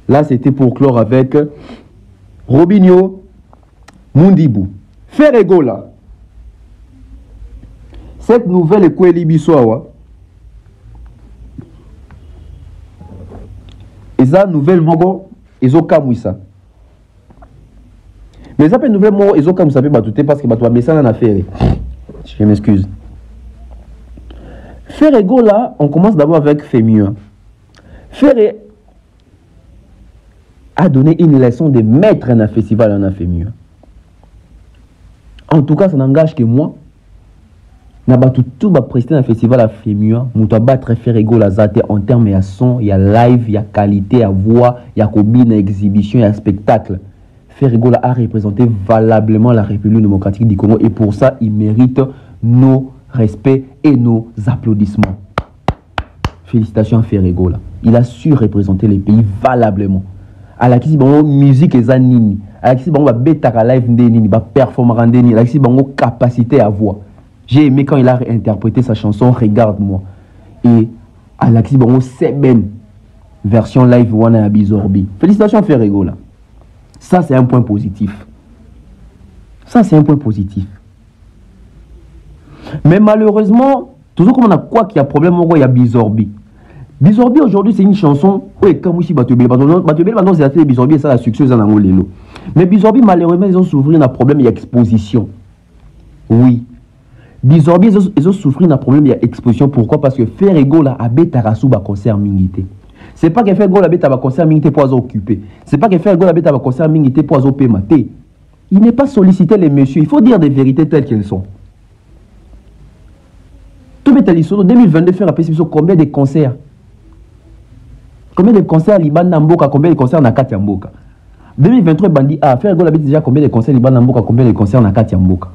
Là, c'était pour clore avec Robinho Ndibou. Ferrego là. Cette nouvelle est quoi Libissoa? Et ça, nouvelle mogo, ils ont kamouissa. Mais ça, nouvelle mogo, ils ont kamouissa parce que tu as mis ça dans l'affaire. Je m'excuse. Ferrego là, on commence d'abord avec Fémieux. Ferré a donné une leçon de maître dans un festival en Fémieux. En tout cas, ça n'engage que moi. Na batu tout ba président festival à Femua, muto battre faire ego la zate en termes ya son, ya live, ya qualité, ya voix, ya combine exhibition, ya spectacle. Faire ego a représenté valablement la République démocratique du Congo et pour ça il mérite nos respects et nos applaudissements. Félicitations à Ferrego là. Il a su représenter les pays valablement. À la kisi bango musique et zanini, à la kisi bango ba beta live ndeni, ba performer ndeni, à la kisi bango capacité à voix. J'ai aimé quand il a interprété sa chanson Regarde-moi. Et à la kisi bango Seben version live wana ya Bizorbi. Félicitations à Ferrego là. Ça c'est un point positif. Ça c'est un point positif. Mais malheureusement, toujours comme on a quoi qu'il y a problème, il y a Bizorbi. Bizorbi aujourd'hui c'est une chanson où est comme si Batubé, c'est Bizorbi et ça la succès dans Angolelo. Mais Bizorbi malheureusement ils ont souffert d'un problème il y a exposition. Oui. Bizorbi ils ont souffert d'un problème il y a exposition. Pourquoi? Parce que Ferrego là a bétarasu ba concert mingité. C'est pas que Ferrego la bêta ba concert mingité pour occuper. C'est pas que Ferrego la bêta ba concert mingité pour pémater. Il n'est pas sollicité les messieurs. Il faut dire des vérités telles qu'elles sont. Tout le temps, 2022 faire apprécier combien de concerts? Combien de concerts Liban Namboka, combien de concerts Nakati Amboka? 2023 bandi a faire gol déjà combien de concerts Liban Namboka, combien de concerts Nakati Amboka?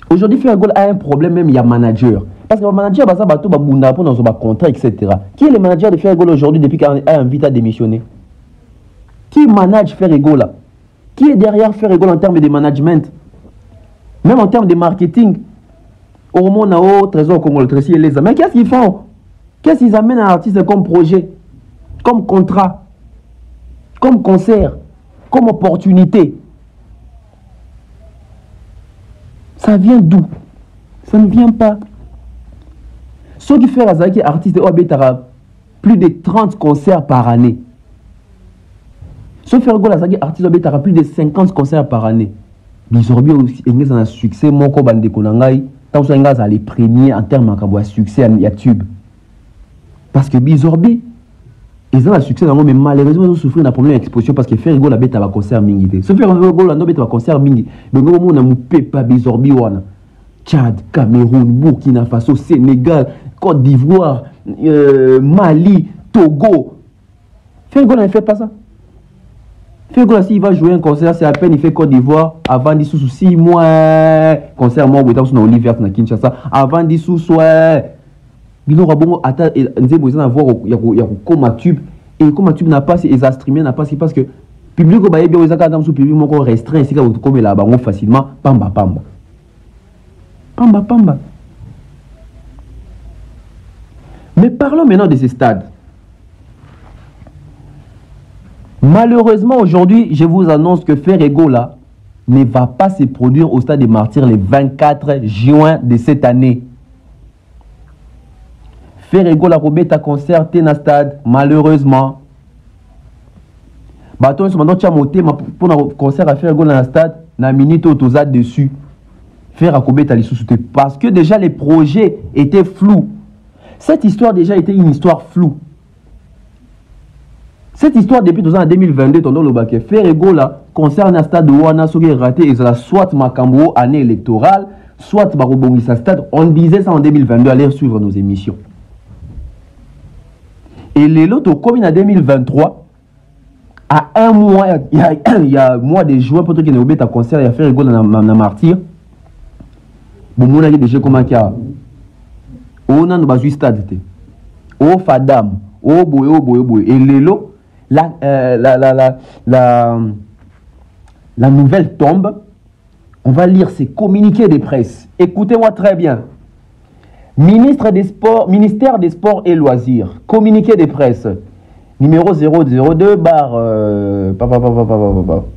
Aujourd'hui faire gol a un problème même il y a manager. Parce que le manager basa bato babunda pour dans son contrat etc. Qui est le manager de faire gol aujourd'hui depuis qu'il a invité à démissionner? Qui manage faire gol là? Qui est derrière faire gol en termes de management? Même en termes de marketing? Au moment où Trésor Congo, le Trésor les mais qu'est-ce qu'ils font? Qu'est-ce qu'ils amènent à l'artiste comme projet, comme contrat, comme concert, comme opportunité? Ça vient d'où? Ça ne vient pas. Ceux qui font les artistes plus de 30 concerts par année. Ceux qui font les artistes plus de 50 concerts par année. Bizorbi aussi, ils ont un succès, mon coban de Konangai. Tant que ça les premiers en termes de succès à YouTube. Parce que Bizorbi, ils ont un succès dans le monde, mais malheureusement ils ont souffert d'un problème d'exposition parce que Ferrego la bête à un concert mingi. Ce Ferrego la bête à un concert mingi. Mais nous on a moupé pas Bizorbi wana. Tchad, Cameroun, Burkina Faso, Sénégal, Côte d'Ivoire, Mali, Togo. Ferrego ne fait pas ça. Ferrego s'il va jouer un concert, c'est à peine il fait Côte d'Ivoire avant 10 sous 6 mois. Concert moi où dans Olivier na Kinshasa avant 10 sous soit. Bino rabongo ata nzebo ils avoir il y a comme tube et comme tube n'a pas les streamer n'a pas parce que public au baye bien aux académies sous public moko restreint ici comme là bango facilement pamba. Mais parlons maintenant de ces stades. Malheureusement aujourd'hui, je vous annonce que Ferrego là ne va pas se produire au stade des Martyrs le 24 juin de cette année. Ferrego la robeta concert na stade malheureusement. Baton sont maintenant chamoté pour un concert à Ferrego dans le stade na minute autoza dessus. Faire à Kobeta les sous parce que déjà les projets étaient flous. Cette histoire déjà était une histoire floue. Cette histoire depuis en 2022 ton le bac Ferrego là concerne un stade où on a raté et soit Makambo année électorale soit Barobongisa stade on disait ça en 2022 allez suivre nos émissions. Et les lots comme en 2023 à un mois il y a un mois de juin pour qu'il y ait un concert il y a Ferrego dans la Martyr. Bon mon a déjà comment qu'il y a on a nos bases stade au Fadam au boy et les lots la nouvelle tombe. On va lire ces communiqués de presse. Écoutez-moi très bien. Ministère des Sports et Loisirs. Communiqué de presse. Numéro 002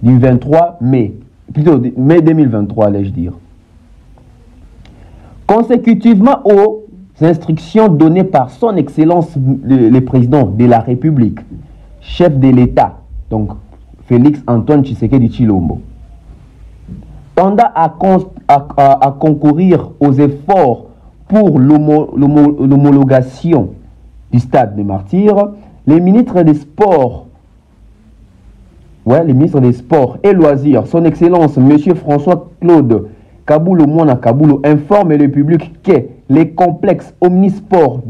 du 23 mai. Plutôt mai 2023, allais-je dire. Consécutivement aux instructions données par son Excellence le Président de la République, chef de l'État, donc Félix Antoine Tshisekedi Tshilombo, tendant à concourir aux efforts pour l'homologation du stade des Martyrs, les ministres des Sports, et Loisirs, son Excellence M. François-Claude Kabulo Mona Kabulo informe le public que les complexes Omnisport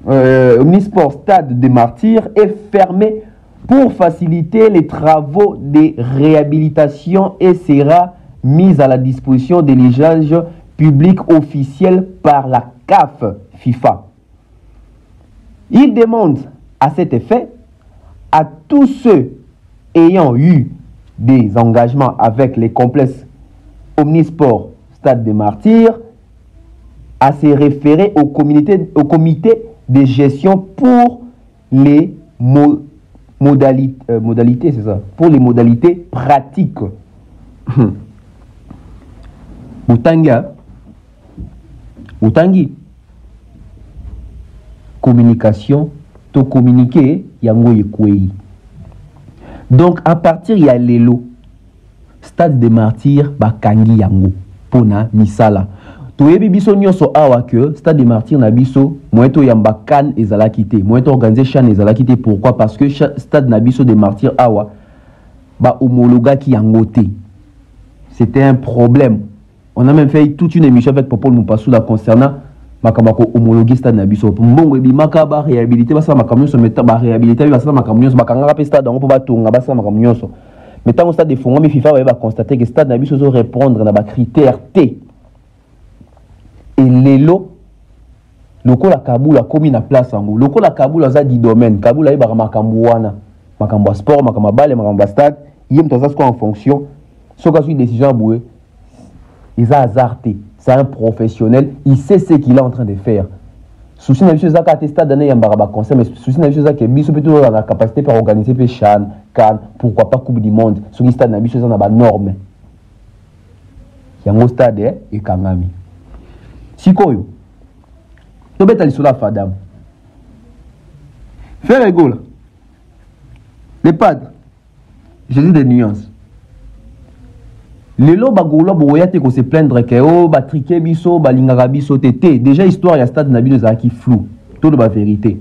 Omnisport Stade des Martyrs est fermé pour faciliter les travaux de réhabilitation et sera mise à la disposition des l'usage public officiel par la CAF FIFA. Il demande à cet effet à tous ceux ayant eu des engagements avec les complexes Omnisport Stade des Martyrs à se référer au comité de gestion pour les modalités, c'est ça, pour les modalités pratiques. Utangi communication to communiquer yango yekwei. Donc à partir ya lelo Stade des Martyrs bakangi yango pona misala toyebi biso nyonso awa que Stade des Martyrs na biso moyeto yamba kan ezalaki te moyeto organiser chan ezalaki te. Pourquoi? Parce que Stade na biso des Martyrs awa ba homologaki yango te. C'était un problème. On a même fait toute une émission avec Popol Moupassoula concernant makamako homologué Stade na biso mbongo ebi makaba réhabilité basa makamyo so meta ba réhabilité basa makamyo so bakanga pe stade ngo ba tonga basa makamyo so meta au stade de fonds mais FIFA va constater que Stade na biso so répondre na ba critères T et lelo lokola Kabula komi na place ngo lokola Kabula za di domaine Kabula ba makambo wana makambo sport makambo balle makambo stade yem to ça en fonction so ka une décision à bouer ils a hasardé. C'est un professionnel, il sait ce qu'il est en train de faire. Souci n'a pas besoin de stade d'année yambara conseil, mais souci n'a pas besoin de biso plutôt dans la capacité pour organiser pe chan, can, pourquoi pas coupe du monde. Souci stade n'a pas besoin de norme. Yango stade et kangami. Sikoyo. To beta lisula fadam. Faire rigolo. Les padres. Je dis des nuances. Les lots bagolo boyate ko se plaindre que oh ba triquer biso ba lingara biso tété déjà histoire ya stade na bino zaki flou tout de la vérité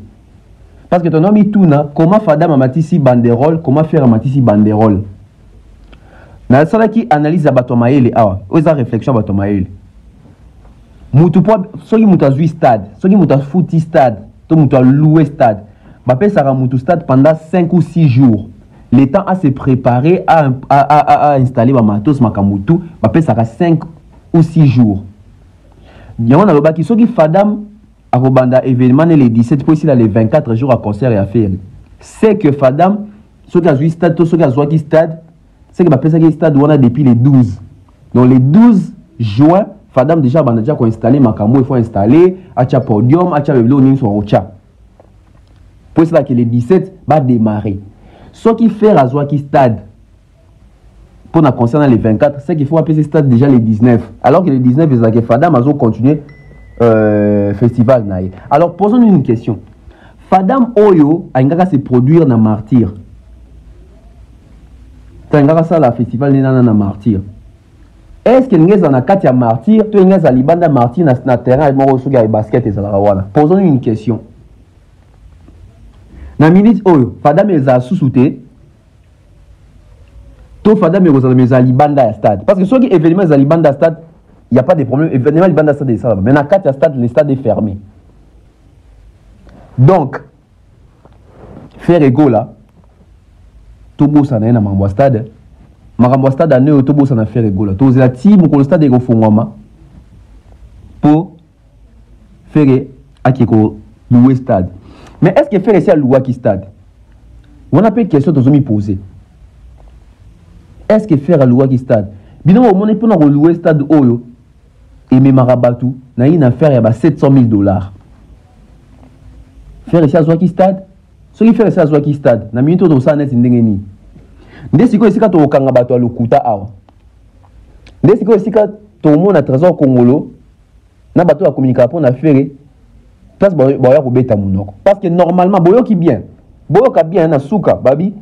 parce que ton ami tuna comment fadam amatisi banderole comment faire amatisi banderole na sala qui analyse ya bato maele awa oza réflexion bato maele mutu po soki mutu azui stade soki mutu futi stade to mutu louer stade ba pesaka mutu stade pendant 5 ou 6 jours. Le temps à se préparer à installer ma matos makamutu, ça sera 5 ou 6 jours. Il y a un qui sont qui fadam à Robanda événement les 17 pour ici les 24 jours à concert et à faire. C'est que fadam ceux qui a joué stade, ceux qui a joué stade, c'est que ça qui stade on a depuis les 12. Donc les 12 juin, fadam déjà banda déjà installé makamu, il faut installer à podium, à le ni sur ocha. Pour cela que les 17 va démarrer. Ce qui fait à Zouaki Stade, pour nous concernant les 24, c'est qu'il faut appeler ce stade déjà les 19. Alors que les 19, ils ont Fadam a continué festival. Alors posons-nous une question. Fadam Oyo a se produire dans Martyr. Tangara ça la festival na Martyr. Est-ce qu'il y a un Katia Martyr, tu es à Libanda Martyr na terrain et moro suga et basket et ça. Posons-nous une question. Na minute oyo fadam eza sous-souté to fadam eza libanda ya stade parce que ceux qui événement za libanda stade il y a pas de problème événement libanda stade ça mais na 4 stade le stade est fermé donc faire ego là to bossa na mambo stade ane to bossa na faire ego là to zela team ko le stade ego fongwama pour faire akiko louer stade. Mais est-ce que faire ici à Louaki Stade? On a pas de question de me poser. Est-ce que faire à Louaki Stade? Bien au monde pour louer stade Oyo et mes marabatou, na une affaire à 700 000 $. Faire ici à Louaki Stade? Ce qui fait ici à Louaki Stade, na minute de ça net ndengeni. Ndesiko ici quand on kanga bato à Lokuta awa. Ndesiko ici quand tout le monde a trésor congolo, na bato à communiquer pour na faire. Parce que normalement, boyo qui bien, boyo qui bien na souka, babi.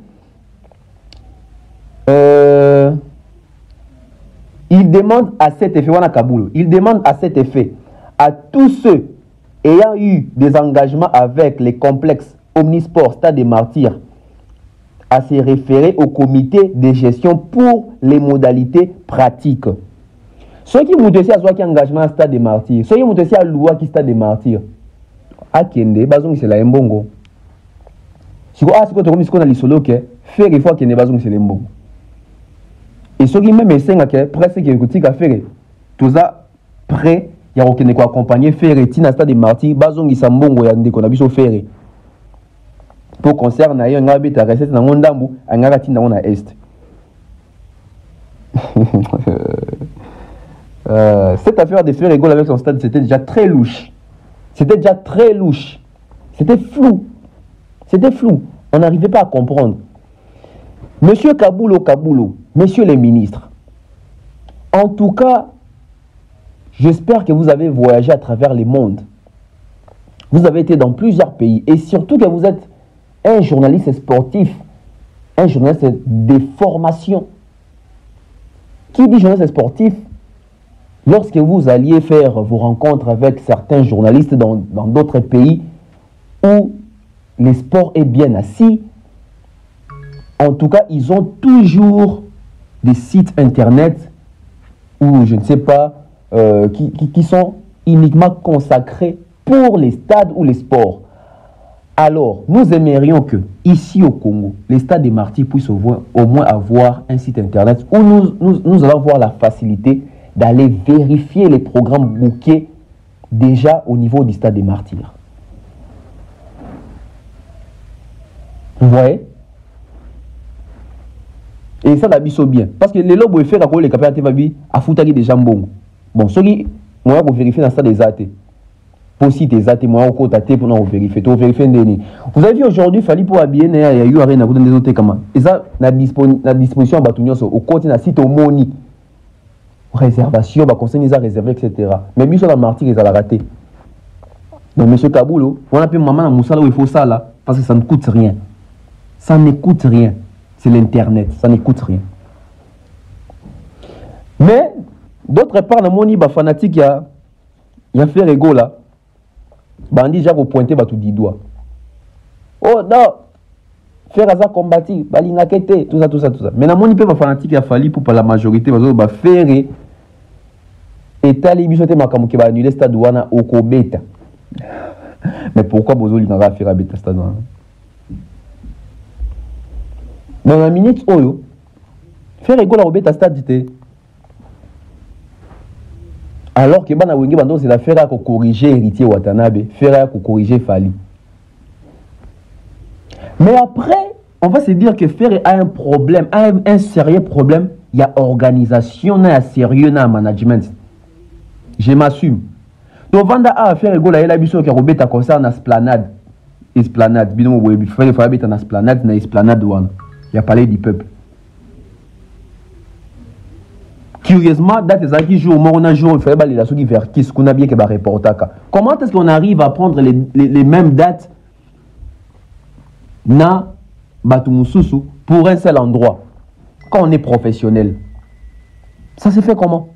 Il demande à cet effet, wana Kaboul, il demande à cet effet à tous ceux ayant eu des engagements avec les complexes Omnisport Stade des Martyrs à se référer au comité de gestion pour les modalités pratiques. Ceux qui montent aussi à soi qui engagement à stade des martyrs, ceux qui montent aussi à loi qui stade des martyrs, à Kende, bazong c'est la mbongo. Si vous avez comme ce qu'on a l'isolo que faire il faut qu'il ne bazong c'est mbongo. Et ceux qui même essaient que presque qui écoutent à faire tout ça prêt, il y a aucun quoi accompagner faire et tina stade des martyrs, bazong il s'ambongo ya ndeko na biso faire. Pour concert na yo ngabi ta recette na ngondambu, angaka tina on a est. Cette affaire de faire rigole avec son stade, c'était déjà très louche. C'était déjà très louche. C'était flou. C'était flou. On n'arrivait pas à comprendre. Monsieur Kaboulo, messieurs les ministres, en tout cas, j'espère que vous avez voyagé à travers le monde. Vous avez été dans plusieurs pays et surtout que vous êtes un journaliste sportif, un journaliste de formation. Qui dit journaliste sportif? Lorsque vous alliez faire vos rencontres avec certains journalistes dans d'autres pays où le sport est bien assis, en tout cas, ils ont toujours des sites internet ou je ne sais pas, qui sont uniquement consacrés pour les stades ou les sports. Alors, nous aimerions que, ici au Congo, les stades des martyrs puissent au moins avoir un site internet où nous allons avoir la facilité d'aller vérifier les programmes bookés déjà au niveau du stade des martyrs. Vous voyez? Et ça va bien. Parce que les lobes fait quand les capacités va bien à foutre déjà bon. Bon, ceux qui moi pour vérifier dans le stade des athées. Pour citer des athées, moi au côté pour nous vérifier. Tu vérifier des. Vous avez vu aujourd'hui, il fallait pour habiller, il y a eu rien à côté des autres comment. Et ça, la disposition au côté de site au moni. Réservation, conseil les a réservé, etc. Mais bien sûr, dans le martyr, ils ont raté. Donc, monsieur Kaboulo, on appelle maman à Moussala où il faut ça là, parce que ça ne coûte rien. Ça ne coûte rien. C'est l'internet, ça ne coûte rien. Mais, d'autre part, dans mon niveau fanatique, il y a fait rigolo là. Bandi, j'ai pointé tout du doigt. Oh non! Faire ça combattre, balingakete, tout ça. Mais dans mon niveau fanatique, il a fallu pour la majorité, faire et tali bisote makamuke ba annuler stade wana okobeta. Mais pourquoi bozoli nga faire beta stade wana? Dans la minute oyo faire rigolo obeta stade té. Alors que bana wengi bando c'est la faire à corriger héritier Watanabe, faire à corriger Fali. Mais après, on va se dire que faire a un problème, un sérieux problème, il y a organisation, il y a sérieux, il y a management. Je m'assume. Donc, Vanda a fait rigolo à l'habitude qui a robé ta concert na esplanade. Esplanade. Bidon, il fallait faire na esplanade, na esplanade ouana. Il y a parlé du peuple. Curieusement, date des acquis jours, on a jour, il fallait balayer la souki vers qui ce qu'on a bien que va reporter. Comment est-ce qu'on arrive à prendre les mêmes dates na Batumususu pour un seul endroit quand on est professionnel? Ça se fait comment?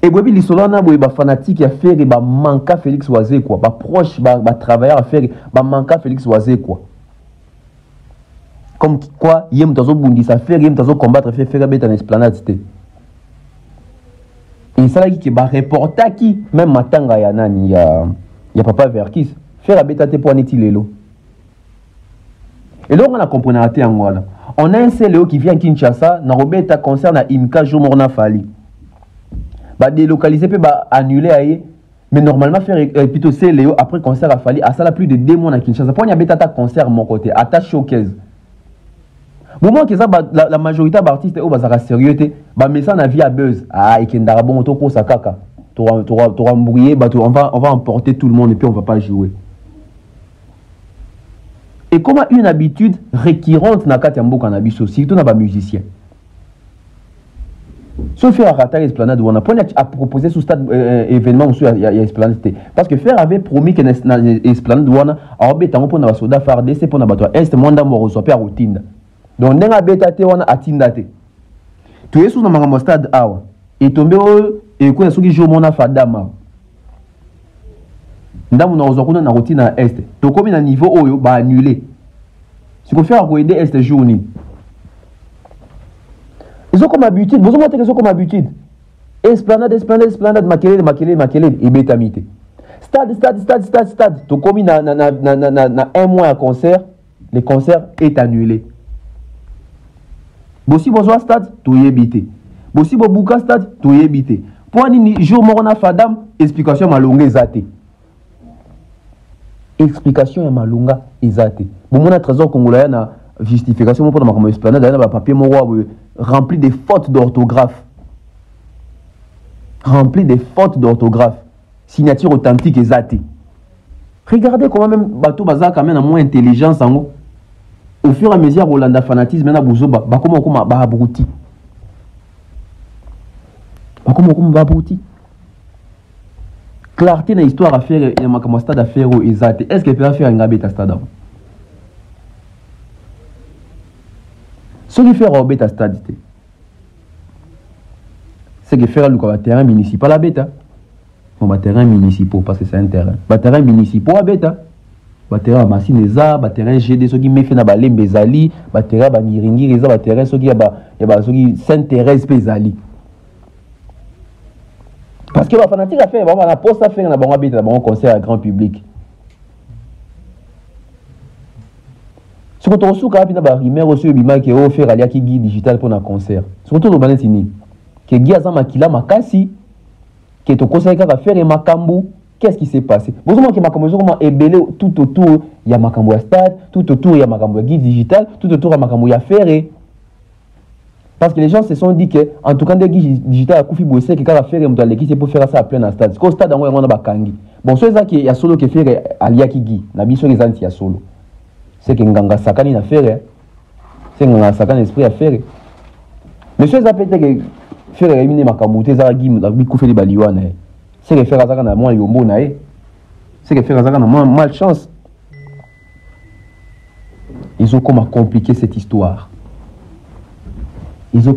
Et puis, les solana, les fanatiques, à faire, ils manquent Félix Oisé, quoi. Les proches, les travailleurs à faire, ils manquent Félix Oisé, quoi. Comme quoi, il y a un bundi, ça fait, il y a un combattre, faire bête en esplanade, c'était. Et ça, qui est reporter qui, même matin, il y a papa Verkis, faire bête à tes points, n'est-il l'élo. Et là, on a compris à tes angles. On a un CLO qui vient à Kinshasa, n'a robé ta concert à Imka Jomorna Fali. Bah délocaliser peut annuler mais normalement faire plutôt c'est Léo après concert a fallu à ça la plus de 2 mois à Kinshasa pour y a ta concert mon côté à ta showcase moment que ça la majorité d'artistes au bazar sérieux bah mais ça na vie à buzz et kendara bon to ko sakaka tu embrouiller bah on va emporter tout le monde et puis on va pas jouer et comme une habitude récurrente na kati ya mboka na biso surtout na ba musicien. Sauf faire à l'esplanade où on a proposé sous stade événement où il y a esplanade. Parce que Fer avait promis que l'esplanade où on a embêté pour la soda fardé, c'est pour la bateau est moins d'amour au père routine. Donc on a bêté on a attindate. Tu es sous le stade awa et tombé et quoi ce qui joue mon afadama. Ndamu na ozokuna na routine à est. To comme un niveau oyo ba annuler. Ce qu'on fait à aider est journée. Ils ont comme habitude, vous avez montré qu'ils ont comme habitude. Esplanade, Makelele, et Bétamité. Stade. Tu commis na un mois à concert, le concert est annulé. Bossi bonsoir stade, tu y habité. Bossi Bouka stade, tu y habité. Pour un jour, Morona Fadam, explication malunga ezate. Explication malunga ezate. Bon, mon trésor congolais na justification pour ma esplanade, na papier rempli de fautes d'orthographe. Rempli de fautes d'orthographe. Signature authentique ezate. Regardez comment même Bateau Bazar quand même a moins intelligence en haut. Au fur et à mesure, Rolanda fanatisme, maintenant, Bouzoba, comment abruti. Comment abruti. Clarté dans l'histoire à faire, il y a un stade à faire au Ezate. Est-ce qu'il peut faire un gabé à stade? Ce qui fait un bêta stade, c'est que faire le terrain municipal à bêta. Bon, terrain municipal, parce que c'est un terrain. Terrain municipal à bêta. Terrain Massineza, terrain GD, ceux qui me fait na balembe zali, terrain Bangiringi, terrain ceux qui y Sainte-Thérèse Pézali. Parce que les fanatiques a fait, la poste a fait un concert à grand public. Ce qu'on trouve quand on a rimé reçu le bima qui est offert à l'Iaki Guy digital pour un concert. Ce qu'on trouve dans le que Guy Azama Kila Makasi, qui est au conseil à faire et Makambu. Qu'est-ce qui s'est passé? Vous savez que Makambo est belé tout autour, il y a Makambo stade, tout autour il y a Makambo guide digital, tout autour il y a Makambo ferré. Parce que les gens se sont dit que, en tout cas, des guides digital à Koufi Bouessé, qui a fait l'équipe, c'est pour faire ça à plein stade. Parce qu'au stade, on a Bakangi. Bon, c'est ça qui y a solo qui fait à Liakigi, la mission des anti à solo. C'est que Nganga Sakani a fait, c'est Nganga Sakani esprit à faire. Mais c'est ça peut-être que faire éliminer Makambo, t'es à Guim, la Bikoufi de Baliouane. C'est que faire Azaka na moins yombo nae. C'est que faire Azaka na moins malchance. Ils ont comment compliquer cette histoire. Est-ce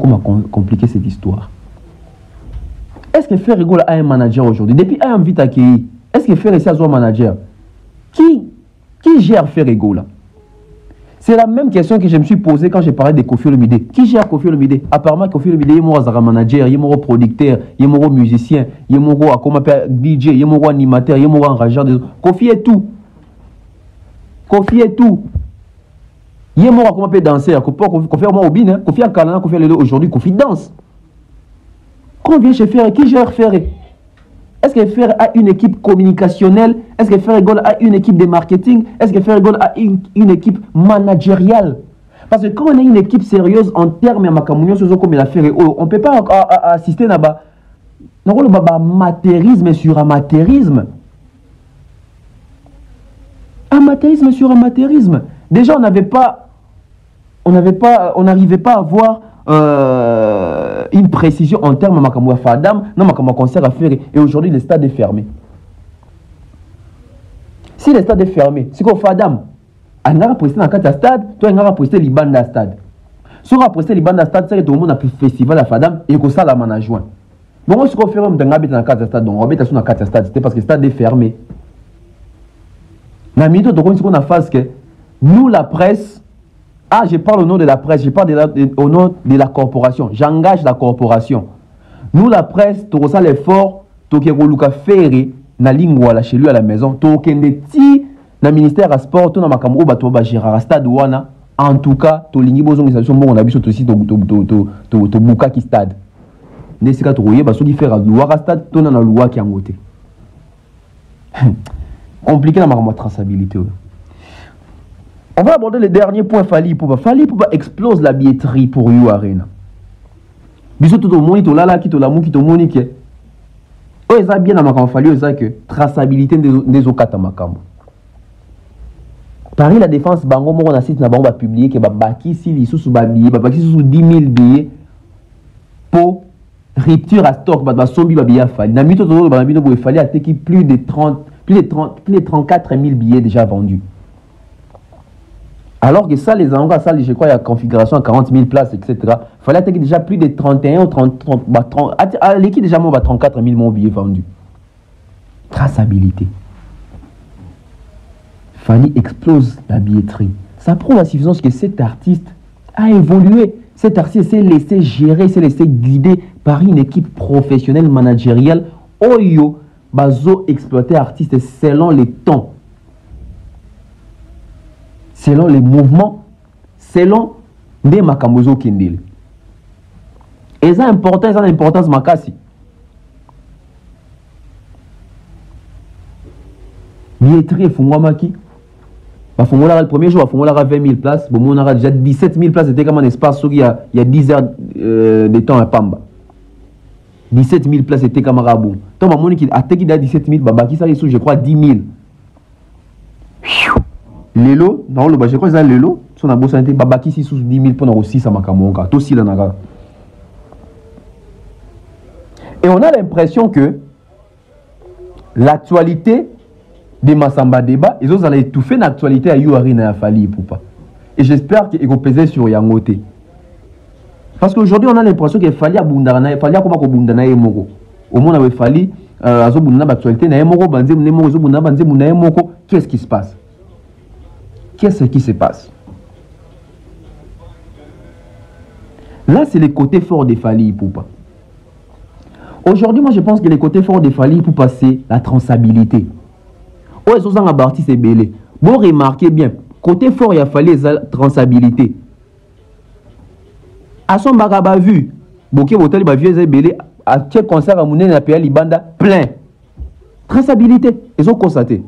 que faire rigole a un manager aujourd'hui? Depuis un vite accueilli, est-ce que faire ici un manager? Qui gère faire rigole? C'est la même question que je me suis posée quand j'ai parlé de Kofi Olomide. Qui gère Kofi Olomide? Apparemment, Kofi Olomide, il y a un manager, il y a un producteur, il y a un musicien, il y a un DJ, il y a un animateur, il y a un enrageur. Kofi est tout. Il y a un danseur, Kofi est Obin, Kofi est Kalana, Kofi est aujourd'hui, Kofi danse. Quand on vient chez Ferre, qui gère Ferre? Est-ce que Ferre a une équipe communicationnelle? Est-ce que Ferre a une équipe de marketing? Est-ce que Ferre a une équipe managériale? Parce que quand on a une équipe sérieuse en termes de Makamounion, on ne peut pas assister à amateurisme sur amateurisme. Amateurisme sur amateurisme. Déjà, on n'arrivait pas à avoir une précision en termes de Makamouya Fadam, non Makamouya concert à faire. Et aujourd'hui, le stade est fermé. Si le stade est fermé, c'est quoi Fadam? On a posté dans le stade, toi on a posté Liban dans le stade. Si on a posté Liban dans le stade, c'est que tout le monde a fait festival à Fadam et que ça la manage joint. Donc, ce qu'on fait, on a dans le stade, donc on a dans le stade, c'était parce que le stade est fermé. Dans le qu'on a fait que nous, la presse, je parle au nom de la presse, je parle au nom de la corporation. J'engage la corporation. Nous, la presse, tu ressens l'effort, tu as fait na lingua la chez lui à la maison, tu as ministère à sport, tu as Gérard stade wana. En tout cas, tu as lingi bozong on a vu aussi tu buka qui stade. Nesika tu royer baso qui faire loi stade, tu as na loi qui a ngoté. Compliqué dans ma traçabilité. On va aborder le dernier point Fali Pouba explose la billetterie pour You Arena. Bisous tout le monde, tout là qui tout la mou qui tout monique. Oh ça bien dans ma Fali ça que traçabilité des okata makambo. Paris la défense bango mo na site na bango ba publier que ba baki si li sous ba billet, ba baki sous 10 000 billets pour rupture à stock ba sombi ba billet Fali. Na mito to ba bino bo Fali a teki plus de 34 000 billets déjà vendus. Alors que ça, les endroits, ça, je crois, il y a configuration à 40 000 places, etc. Il fallait attaquer déjà plus de 31 ou 30, à l'équipe déjà, 34 000 billets vendus. Traçabilité. Fanny explose la billetterie. Ça prouve la suffisance que cet artiste a évolué. cet artiste s'est laissé gérer, s'est laissé guider par une équipe professionnelle managériale. Oyo, bazo exploiter artiste selon les temps, selon les mouvements, selon des makambozo kindil. Et ça important, ça a l'importance makasi. Billetterie fungwamaki. Le premier jour, il y a 20 000 places. On a déjà 17 000 places. C'était comme un espace où il y a 10 heures de temps à Pamba. 17 000 places, c'était comme un rabou. Tant que qui a 17 000, je crois 10 000. Lelo, je crois que c'est Lelo. Si on a besoin de Babaki, c'est sous 10 000 pour aussi ça m'a kamonka. Tout aussi là. Et on a l'impression que l'actualité de Massamba Débat, ils ont étouffé l'actualité à Youari na Fali Poupa. Et j'espère qu'ils vont peser sur Yangote. Parce qu'aujourd'hui, on a l'impression qu'il fallait abondana, il fallait comment abondana et moko. Au moins, il fallait azobundana l'actualité na moko, banze moko, azobundana banze muna moko. Qu'est-ce qui se passe? Qu'est-ce qui se passe? Là, c'est le côté fort des Fali Poupa. Aujourd'hui, moi, je pense que le côté fort des Fali Poupa, c'est la traçabilité. Oh, ils sont en partie, c'est belé. Bon, remarquez bien, côté fort, il a fallu la traçabilité. À son bagaba vu, Boké Botel, il a vu les belé, à quel concert à Mounen, il a payé l'Ibanda plein. Traçabilité, ils ont constaté.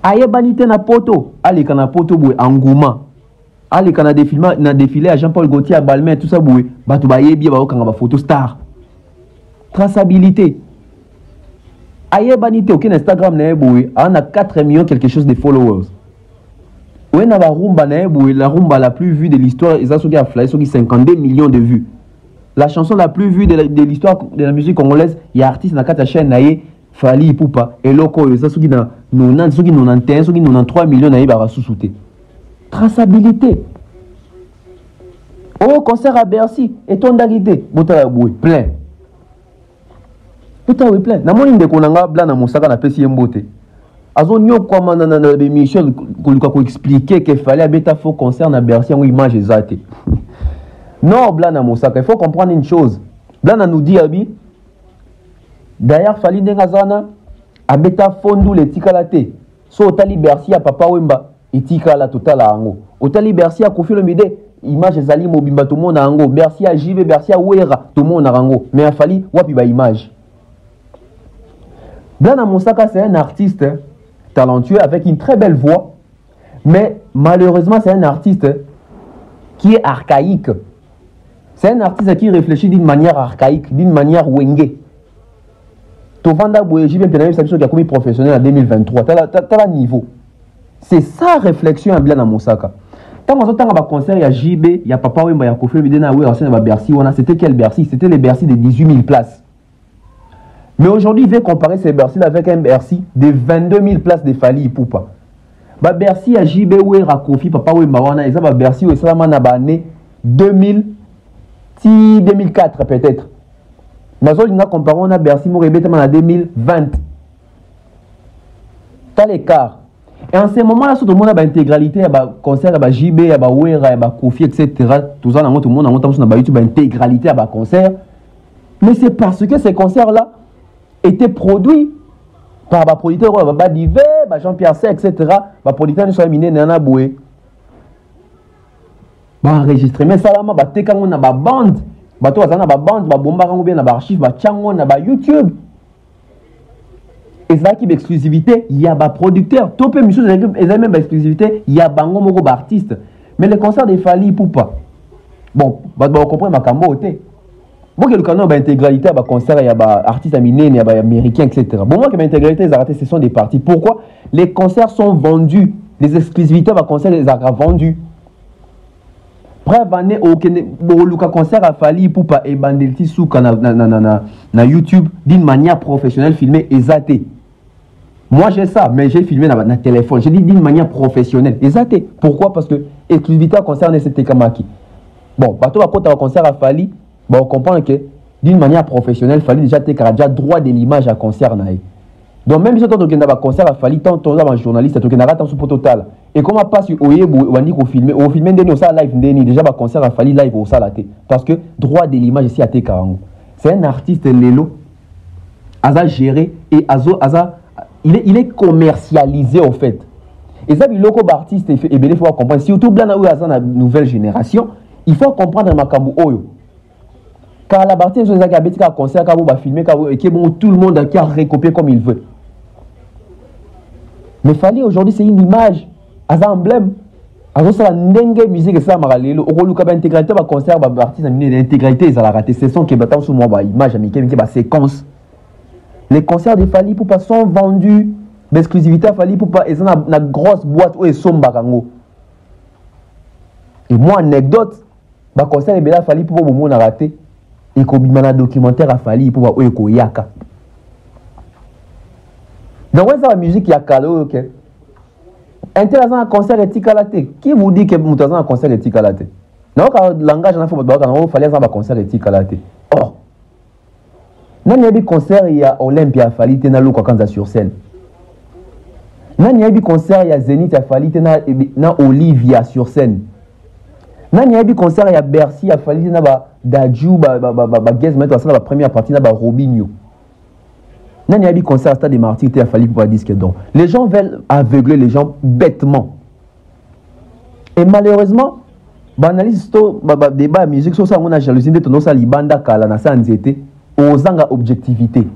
Aïe, banité na poto, allez, quand na poto, boué, Angouma. Allez, quand na défilé à Jean-Paul Gaultier, à Balmain, tout ça, boué, batou baye, bien, bah, quand on va photo star. Traçabilité. Aïe banité aucun Instagram n'a éboué, on a 4 millions quelque chose de followers. Oui, la rumba n'a éboué, la rumba la plus vue de l'histoire, ils ont fly, 52 millions de vues. La chanson la plus vue de l'histoire de la musique congolaise, il y a artiste dans 4 chaînes naïe, Fali Poupa, et Loko, ils ont 93 millions naïe bara sous-souté. Traçabilité. Oh, concert à Bercy, et ton d'agité, bota éboué, plein. Putain, oui, plein. Na moni ndeko nanga blanc na mosaka na pesi mbote. Azo nyo kwa manana na émission ko expliquer qu'il fallait beta faux concert na Bercy en image exacte. Non, blanc na mosaka, il faut comprendre une chose. Blanc na nous dit abi d'ailleurs fali ndenga zana abeta fondu le tikalate. So otali Bercy a papa wemba etikala totala ango. Otali Bercy a Kofi Olomide image ezali mobimba tout monde ango. Bercy a JB, Bercy a Wera tout monde ango. Mais a fali wapi ba image. Blana Moussaka, c'est un artiste talentueux avec une très belle voix, mais malheureusement, c'est un artiste qui est archaïque. C'est un artiste qui réfléchit d'une manière archaïque, d'une manière wenge. Tovanda Boyeji, bien pénal, c'est qui a commis professionnel en 2023. T'as niveau. C'est sa réflexion à Blana Moussaka. Quand on a un concert, il y a JB, il y a Papa Wemba, il y a Kofi Olomide, il y a Bercy. C'était quel Bercy? C'était les Bercy de 18 000 places. Mais aujourd'hui, il veut comparer ces Bercy avec un Bercy de 22 000 places de Fali Poupa. Bah Bercy a JB Wera Kofi Papa Wemba wana et ça va Bercy ou ça na année 2004 peut-être. Mais on a comparé on a Bercy Mourébé en 2020. T'as l'écart. Et en ce moment-là, tout le monde a l'intégralité, il y a concert, il y a JB, il y a Wera, il y a Kofi, etc. Tout ça, tout le monde a YouTube intégralité, il y a concert. Mais c'est parce que ces concerts-là étaient produits par les producteurs Badivé, Jean-Pierre C, etc. Les producteurs sont minés Nana Boué. Enregistré. Mais ça, on a des bandes. On a des bandes, des archives, des YouTube. Et ça qui est l'exclusivité, il y a des producteurs. Tout le monde a même l'exclusivité, il y a des artistes. Mais les concerts de Fali Poupa. Bon, on comprend ma cambote. Moi, que le canon a intégralité, il y a concert, il y a artistes aminés, il y a américains, etc. Bon, moi, que l'intégralité, ce sont des parties. Pourquoi? Les concerts sont vendus. Les exclusivités, il y a concert, les a vendus. Preuve année, le concert a fallu pour pas ébandelti sous na YouTube d'une manière professionnelle, filmé exaté. Moi, j'ai ça, mais j'ai filmé dans le téléphone. J'ai dit d'une manière professionnelle, exaté. Pourquoi? Parce que l'exclusivité concerne cette Kamaki. Bon, bateau à côté, un concert a fallu. Bon, on comprend que d'une manière professionnelle, il fallait déjà avoir droit de l'image à concert. Donc même si tu as un concert à Fali, tant que tu es journaliste, tu as un support total. Et comment passe au Oyebo, on dit qu'on filme, on filme live, déjà un concert à Fali live au Salaté. Parce que droit de l'image ici à Tekarango. C'est un artiste Lelo, Aza géré et Aza, il est commercialisé en fait. Et ça, le local artiste, il faut comprendre. Surtout la nouvelle génération, il faut comprendre Makambu Oyo. Car la partie de un concert, quand vous filmer, et tout le monde qui a recopié comme il veut. Mais Fali aujourd'hui, c'est une image, un emblème. Alors, c'est la musique, ça m'a ralé. Au rôle de l'intégralité, le concert, l'artiste a mis l'intégralité, ça l'a raté. C'est son qui est sur moi, image, qui est séquence. Les concerts de Fali pour pas sont vendus, l'exclusivité à Fali pour pas, ils ont une grosse boîte où ils sont barango. Et moi, anecdote, le concert est Fali pour pas mon a raté. Et qu'on a un documentaire à Fali pour voir où est Yaka. Donc, c'est la musique qui a calé, ok? Intéressant un concert éthique à la tête. Qui vous dit que vous avez un concert éthique à la tête? Non, quand le langage, il fallait avoir un concert éthique à la tête. Or, il y a un concert, il y a Olympia Fali, il y a un sur scène. Il y a un concert, il y a Zénith Fali, il y a Olivia sur scène. Il y a un concert, il y a Bercy Fali, il y a Dadju, la première partie, il y a Robinho. Il y a un concert à Stade des Martyrs, il y a Fali pour un disque d'or. Les gens veulent aveugler les gens bêtement. Et malheureusement, banalise débat musique, sur ça, on a jalousie de ton osali banda kala na sanzete, aux anga objectivité.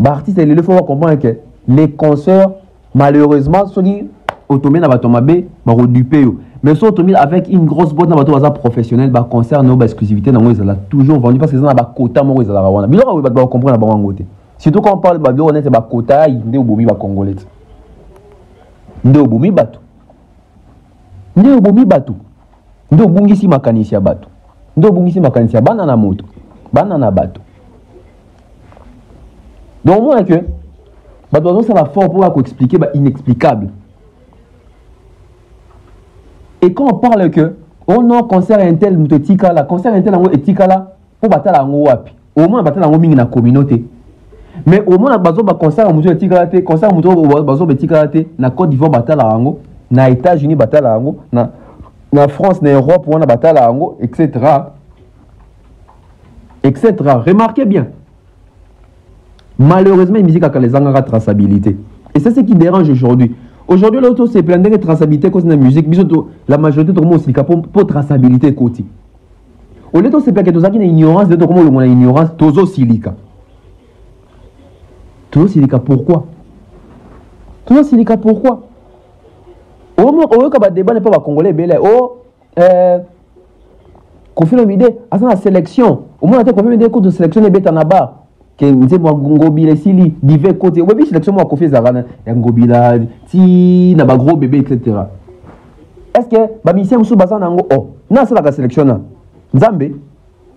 L'artiste, il faut comprendre que les concerts, malheureusement, sont automés dans Batomabe, barodupé. Mais sont automés avec une grosse boîte dans Batomabe professionnel, bah concert, non, bah exclusivité, non, ils ont toujours vendu parce qu'ils ont un quota, moi, ils ont la rawana. Mais là, on va comprendre la banque. Surtout quand on parle de on est un quota, il est au boumi, bah congolais. Il est au boumi, batou. Il est au boumi, batou. Il est au boumi, si makanisia, batou. Il est au boumi, si makanisia, banana moto. Banana batou. Donc, moi, que, bah, ça va fort pour expliquer, bah, inexplicable. Et quand on parle que, oh non, concert intel, nous te tika là, concert intel, et tika là, pour battre la wapi. Au moins, battre la ming na communauté. Mais au moins, bazo ba concert, nous te tika là, concert, nous te bazo be tika là, na Côte d'Ivoire, battre la rango, na États-Unis, battre la rango, na France, na Europe, on a battre la rango, etc. Etc. Remarquez bien. Malheureusement, la musique a les engrais traçabilité. Et c'est ce qui dérange aujourd'hui. Aujourd'hui, l'auto c'est plein de traçabilité cause de la musique. La majorité de aussi pour traçabilité côté. Au lieu de c'est plein que tout ça qui est ignorance, de comment le monde a ignorance, tozo silica. Tozo silica pourquoi? Tozo silica pourquoi? Au moins, au lieu que le débat n'est pas congolais, oh, confirme l'idée, à la sélection. Au moins, on a confirmé des cours de sélection et bêta nabar. Que nous avons ngobila sili divers côtés oui sélection moi confié zarana ngobila ti na ba gros bébé etc. Est-ce que ba mission sous bazan nango oh na ça la sélection na nzambe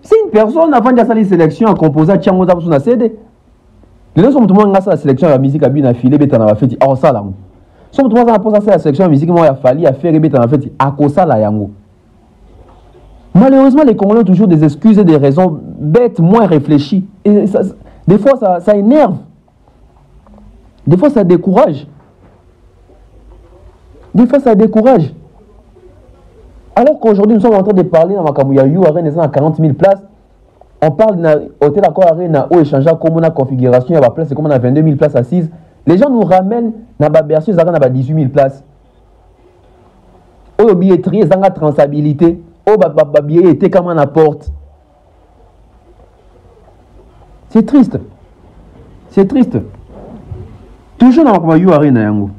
si une personne avant de la sélection a composé tiango za na CD les gens sont tout le monde la sélection la musique a bien affilé beta na feti oh ça là sont tout le monde a la sélection la musique moi a fallu à faire beta na feti à kosa la yango. Malheureusement les Congolais ont toujours des excuses et des raisons bêtes moins réfléchies et ça, des fois, ça énerve. Des fois, ça décourage. Des fois, ça décourage. Alors qu'aujourd'hui, nous sommes en train de parler dans Makamuya You Arena à 40 000 places. On parle de l'hôtel Accor Arena où échanger comme on a configuration, il y a place, c'est comme on a 22 000 places assises. Les gens nous ramènent dans la Bercy, ils ont 18 000 places. Au billetterie, ils ont la transabilité. Au billet était comme on apporte. C'est triste. C'est triste. Toujours dans la Arena. On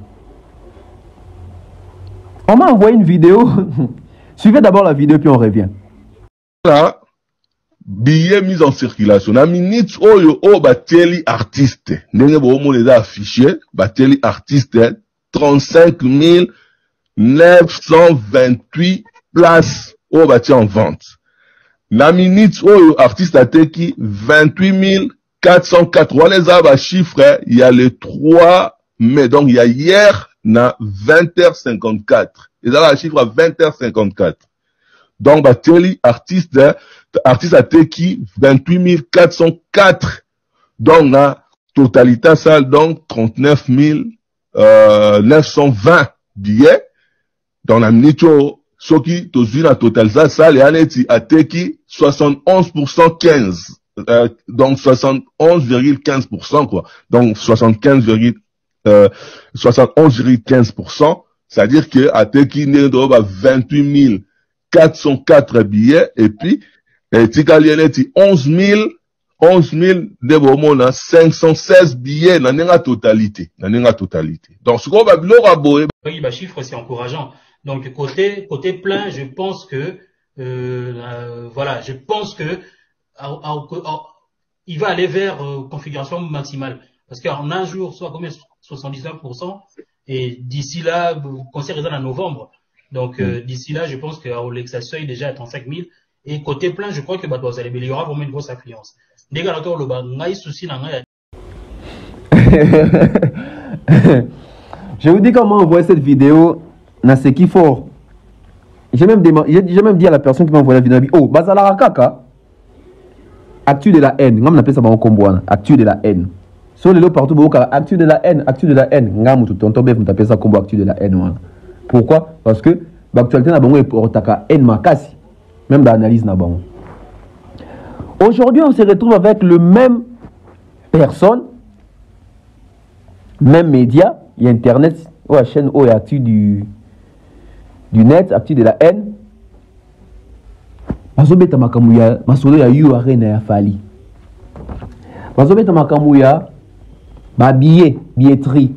m'a envoyé une vidéo. Suivez d'abord la vidéo puis on revient. Là, billet mis en circulation. La minute où bateli artiste. N'est-ce pas les affichés. Bateli artiste 35 928 places au bâti en vente. La minute où artiste a teki 28 404. On les a chiffres, il y a les 3 mai. Donc, il y a hier, na 20h54. Ils ont la chiffre à 20h54. Donc, bateli artiste a teki 28 404. Donc, na totalité ça donc 39 920 billets dans la minute ce qui la totalité ça les années a teki 71% 15 donc 71,15% quoi, donc 71,15%, c'est-à-dire que à teki n'est 28 404 billets et puis tikalieneti 11 000 de bomona 516 billets dans la totalité. Donc ce qu'on va blora boé. Oui, bah chiffre c'est encourageant. Donc côté plein, je pense que voilà, je pense que il va aller vers configuration maximale parce qu'en un jour soit combien 79% et d'ici là concert en novembre. Donc d'ici là, je pense que Alexa Soy déjà à 35 000 et côté plein, je crois que bah il y aura vraiment une grosse affluence. Je vous dis comment envoyer cette vidéo dans ce qu'il faut. J'ai même dit à la personne qui m'a envoyé la vidéo, oh, Bazala Kaka, actu de la haine. On appelle ça en combo, actu de la haine. Sur les lots partout, actu de la haine, actu de la haine. On appelle ça combo actu de la haine. Pourquoi? Parce que l'actualité n'a pas pour ta haine makasi, même dans l'analyse n'a pas. Aujourd'hui, on se retrouve avec le même personne, même média, il y a Internet, ou la chaîne ou actu du net, actu de la haine. Bazobeta makamuya, masolo ya yu arena ya fali. Bazobeta makamuya, billetterie.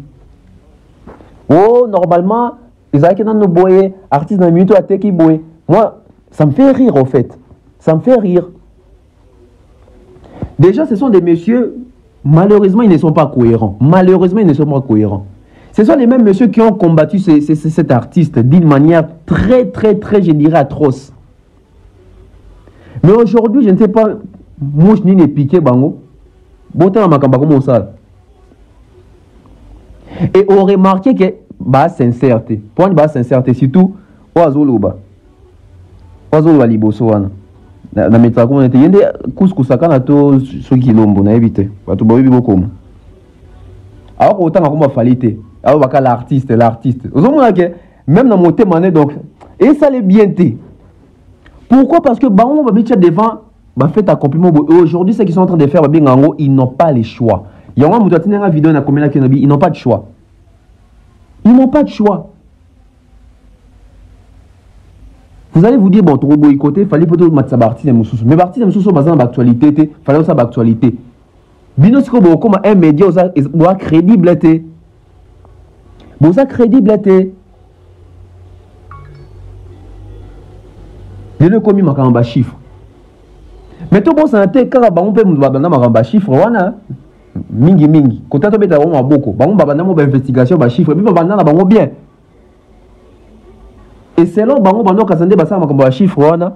Oh, normalement, les artistes dans nos boyés, artistes dans le milieu à teki boyé. Moi, ça me fait rire, en fait. Ça me fait rire. Déjà, ce sont des messieurs, malheureusement, ils ne sont pas cohérents. Malheureusement, ils ne sont pas cohérents. Ce sont les mêmes messieurs qui ont combattu cet artiste d'une manière très, je dirais, atroce. Mais aujourd'hui, je ne sais pas, moi, je n'ai piqué, bango. Et on remarqué que, bah, sincérité. Pour une sincérité, surtout, oazoloba. Oazoloba libosoana. Na metako on était yende kuskusaka na to soki lombo na éviter bato boyebi bokomo alors autant comme falité alors baka l'artiste ozomona que même dans moté mané donc et ça les bien té pourquoi parce que bango ba mettre devant ba fait accomplissement aujourd'hui ceux qui sont en train de faire ba bingango ils n'ont pas le choix yango mutu atina vidéo na komela kenabi ils n'ont pas de choix Vous allez vous dire, bon, tu boycotter, il fallait peut-être mettre ça Bartis et Moussous. Mais Bartis et Moussous, basé dans l'actualité, il fallait ça l'actualité. Bino, c'est comme un média, vous êtes crédible. Vous êtes crédible. Je ne connais pas un chiffre. Mais tout le monde s'en est quand on peut me faire un chiffre, mingi. Quand on peut avoir beaucoup, on va faire une investigation, un chiffre, et puis on va faire bien. Et selon bango bando kasande basa makambo ya chiffre wana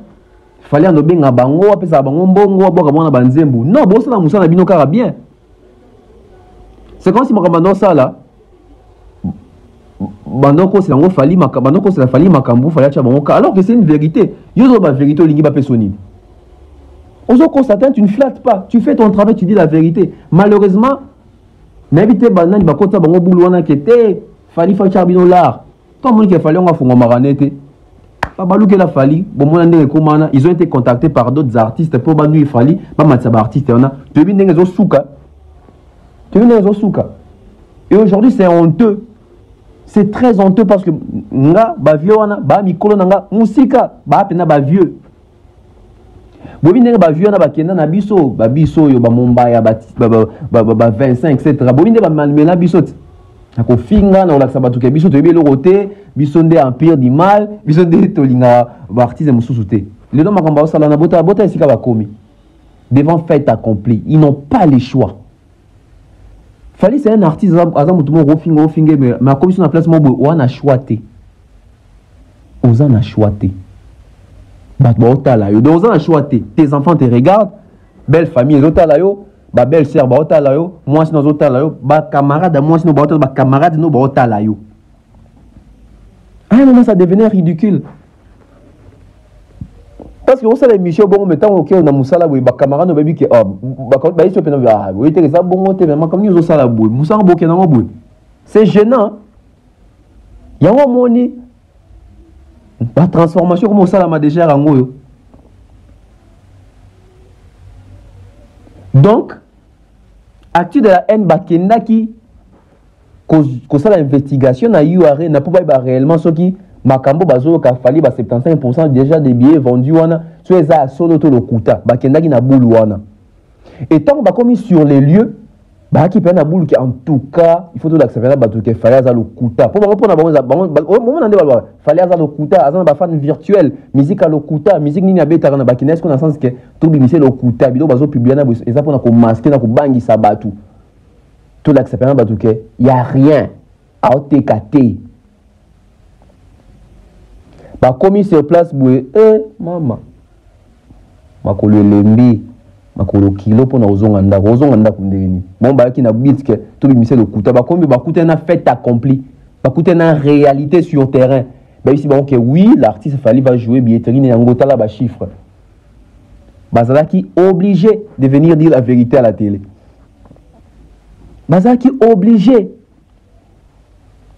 fallait ando benga bango apesa bango mbongo boka mona banzembu non bosa na musana bino kara bien c'est comme si makambo ndo sala bando ko c'est ngo fali makambo bando ko c'est la fali makambo fallait cha bango alors que c'est une vérité yo ba vérité lingi ba pesonine ozo constater tu ne flattes pas tu fais ton travail tu dis la vérité malheureusement n'habite banani bakota bango bulu wana kete fali fa cha bino l'art. Tout le monde qui a fallu on a fait maranete. La fali, ils ont été contactés par d'autres artistes pour banouiller fali, pas mettre ça artiste on a. Tu veux des souka. Et aujourd'hui c'est honteux. C'est très honteux parce que nga ba vieux wana ba mikolo nga musika ba pena ba vieux. Bobi ndenge ba vieux na ba kenda na biso yo ba Mombaya ba 25 etc. Bobi ndenge ba malmena biso. Ako finga na olaksa batuke biso toyebi le roté biso nde empire du mal biso nde tolinga ba artiste mususu te le nom makamba osala na bota esika ba komi devant fait accompli ils n'ont pas le choix fallait c'est un artiste azam mutu mo rofinga mais akomi sur la place mo wana choité ozana choité ba otala yo ozana choité tes enfants te regardent belle famille otala yo ba belle sœur ba otala yo moi sino otala yo ba camarade moi sino ba otala ba camarade no ba otala yo à un moment ça devenait ridicule parce que on sala émission bon mais tant OK on a musala boy ba camarade baby que ba iso pena ba oui te ça bon te mais comme nous sala boy musala boy na boy c'est gênant yango moni la transformation comme ça la déjà rango. Donc actu de la haine bakenda qui cause ça l'investigation na URE n'a pas réellement ce qui makambo bazo ka fali ba 75% déjà des billets vendus wana so eza solo to lokuta bakenda ki na boulu wana et tant ba commis sur les lieux ba ki pe na boulu ki en tout cas il faut tout accepter ba to ke fali za lokuta pour na moment ndé ba fali za lokuta azana ba fan virtuel musique à lokuta musique nini abeta na bakina est-ce qu'on a sens que tout bimisi lokuta bido bazo publier na eza pour na ko masquer na ko bangisa batu tout l'accepter ba to ke y a rien à OTKT. Bah commis sur place boué maman makolo lembi makolo kilo pona ozonganda kundeni bon ba ki na bitke to bimise le kuta ba commis ba kuta na fait accompli ba kuta na réalité sur terrain ba ici bon que oui l'artiste Fally va jouer billetterie na ngota la ba chiffre bazalaki obligé de venir dire la vérité à la télé bazalaki obligé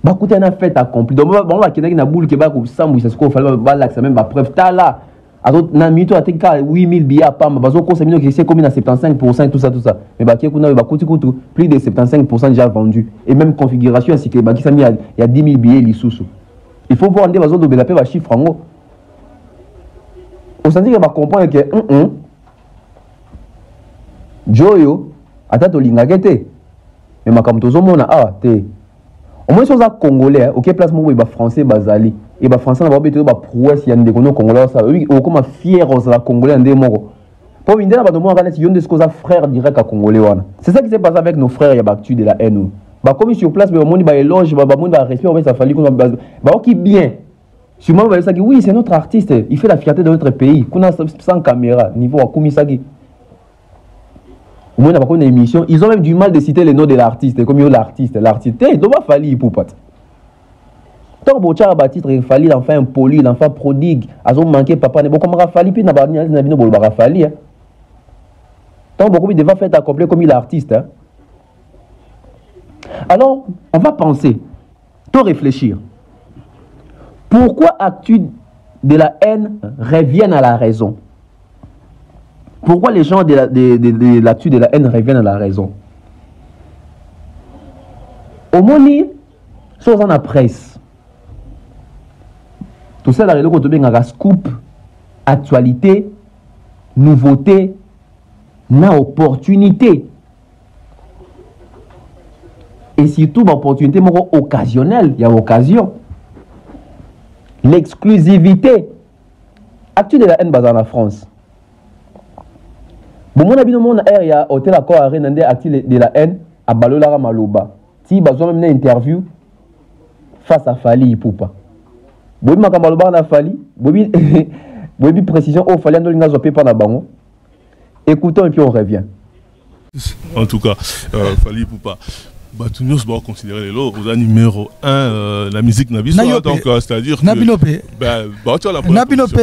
bakouté na fait accompli donc bon va kina na boule ke ba ko sambu c'est ce qu'on fallait ba l'axe même ba preuve ta là alors na mito atika 8000 billets pamba bazo ko semino que c'est comme na 75% tout ça mais ba kuna ba kuti kutu plus de 75% déjà vendu et même configuration ainsi que ba ki sami il y a 10 000 billets lisusu il faut voir ndé bazo do bela pe ba chiffre ngo on sent que ba comprendre que Joyo atato lingakete mais makamto zo mona te au moins chose à congolais OK place mo ba français bazali et ba français na ba beto ba prouesse ya ndeko no congolais ça oui o comme fier aux la congolais ndé moko pour vinde na ba domo ngana si yonde ce cosa frère direct à congolais wana c'est ça qui s'est passé avec nos frères ya baktu de la haine ba comme sur place ba moni ba éloge ba moni ba respect on ça fallu qu'on ba qui bien sûrement ba ça qui oui c'est notre artiste il fait la fierté de notre pays kuna sans caméra niveau à komisaki. Au moins, dans une émission, ils ont même du mal de citer le nom de l'artiste, comme l'artiste, il doit falloir pour pas. Tant que tu as titre, il fallait l'enfant impoli, l'enfant prodigue, ils ont manqué papa, mais comme Rafali, puis n'a pas de Rafali. Tant beaucoup il devait faire accomplir comme l'artiste. Alors, on va penser, tout réfléchir. Pourquoi actu de la haine reviennent à la raison? Pourquoi les gens de l'actu de la haine reviennent à la raison? Au moni, soit dans la presse. Tout ça, là, on scoop, actualité, nouveauté, na opportunité. Et surtout, l'opportunité occasionnelle, il y a occasion. L'exclusivité. Actu de la haine basée en France. Bon, mon avis, mon air, il y a hôtel accord à Renande actu de la haine à Balolara Maloba. Si besoin même une interview face à Fally Ipupa. Bobi Makambaloba na Fally, Bobi précision au Fally Andolinga Zopé par la bango. Écoutons et puis on revient. En tout cas, Fally Ipupa. Nous va considérer les lots aux numéro 1 la musique Nabiso donc c'est-à-dire que Nabilope Nabilope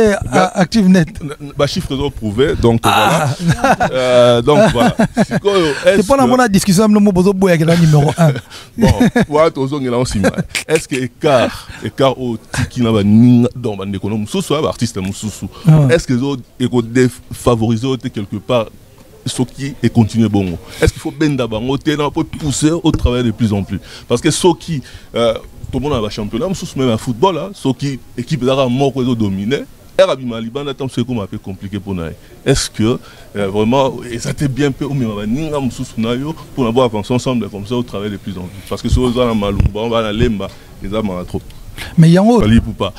active net chiffre doit prouver donc voilà donc voilà c'est pas la bonne discussion le mot bozo boya que la numéro 1 bon voilà tozong là aussi est-ce que écart au tiki na ba dans bande économie sous artiste mususu est-ce que éco défavoriser quelque part ce qui est continué bon. Est-ce qu'il faut ben d'abord pour pousser au travail de plus en plus? Parce que ceux qui tout le monde a un championnat, même un football, ceux qui équipe d'ara mort que dominé, c'est comme un peu compliqué pour nous. Est-ce que vraiment ça t'est bien peu pour avoir avancé ensemble comme ça au travail de plus en plus? Parce que ceux qui ont mal, on va aller ils ont trop. Mais yango pas.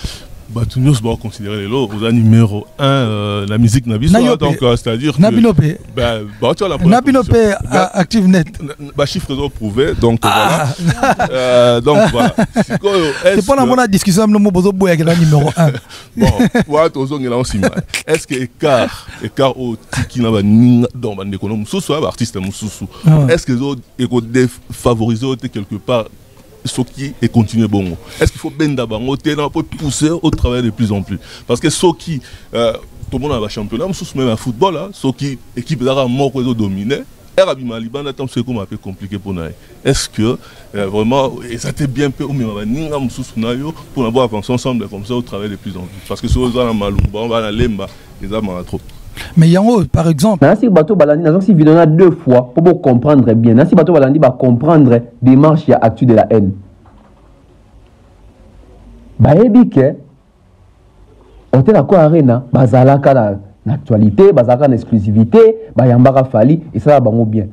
Nous va considérer les lots aux numéro 1 la musique Nabiso donc c'est-à-dire que Nabilope Nabilope active net chiffre doit prouver donc voilà donc voilà c'est pas la bonne discussion le mot bozo boya que la numéro 1 bon voilà tozong là aussi est-ce que écart au tiki na ba dans bande économie sous artiste mususu est-ce que éco défavoriser quelque part ce qui est continué bon. Est-ce qu'il faut ben d'abord pour pousser au travail de plus en plus? Parce que ceux qui tout tout le monde a un championnat, même un football, ceux qui équipe là mort pour dominer. C'est un peu compliqué pour nous. Est-ce que vraiment, ça a été bien peu, pour avoir avancé ensemble comme ça au travail de plus en plus? Parce que si vous avez un malou, on va aller, ils ont trop. Mais Yango, par exemple. Si bateau balandi, si vous donnez 2 fois pour comprendre bien. Si bateau balandi va comprendre démarche qui a actu de la haine. Baébike, on te la quoi arena, bazalaka na l'actualité, bazalaka na exclusivité, bayambaka fali et ça va bango bien.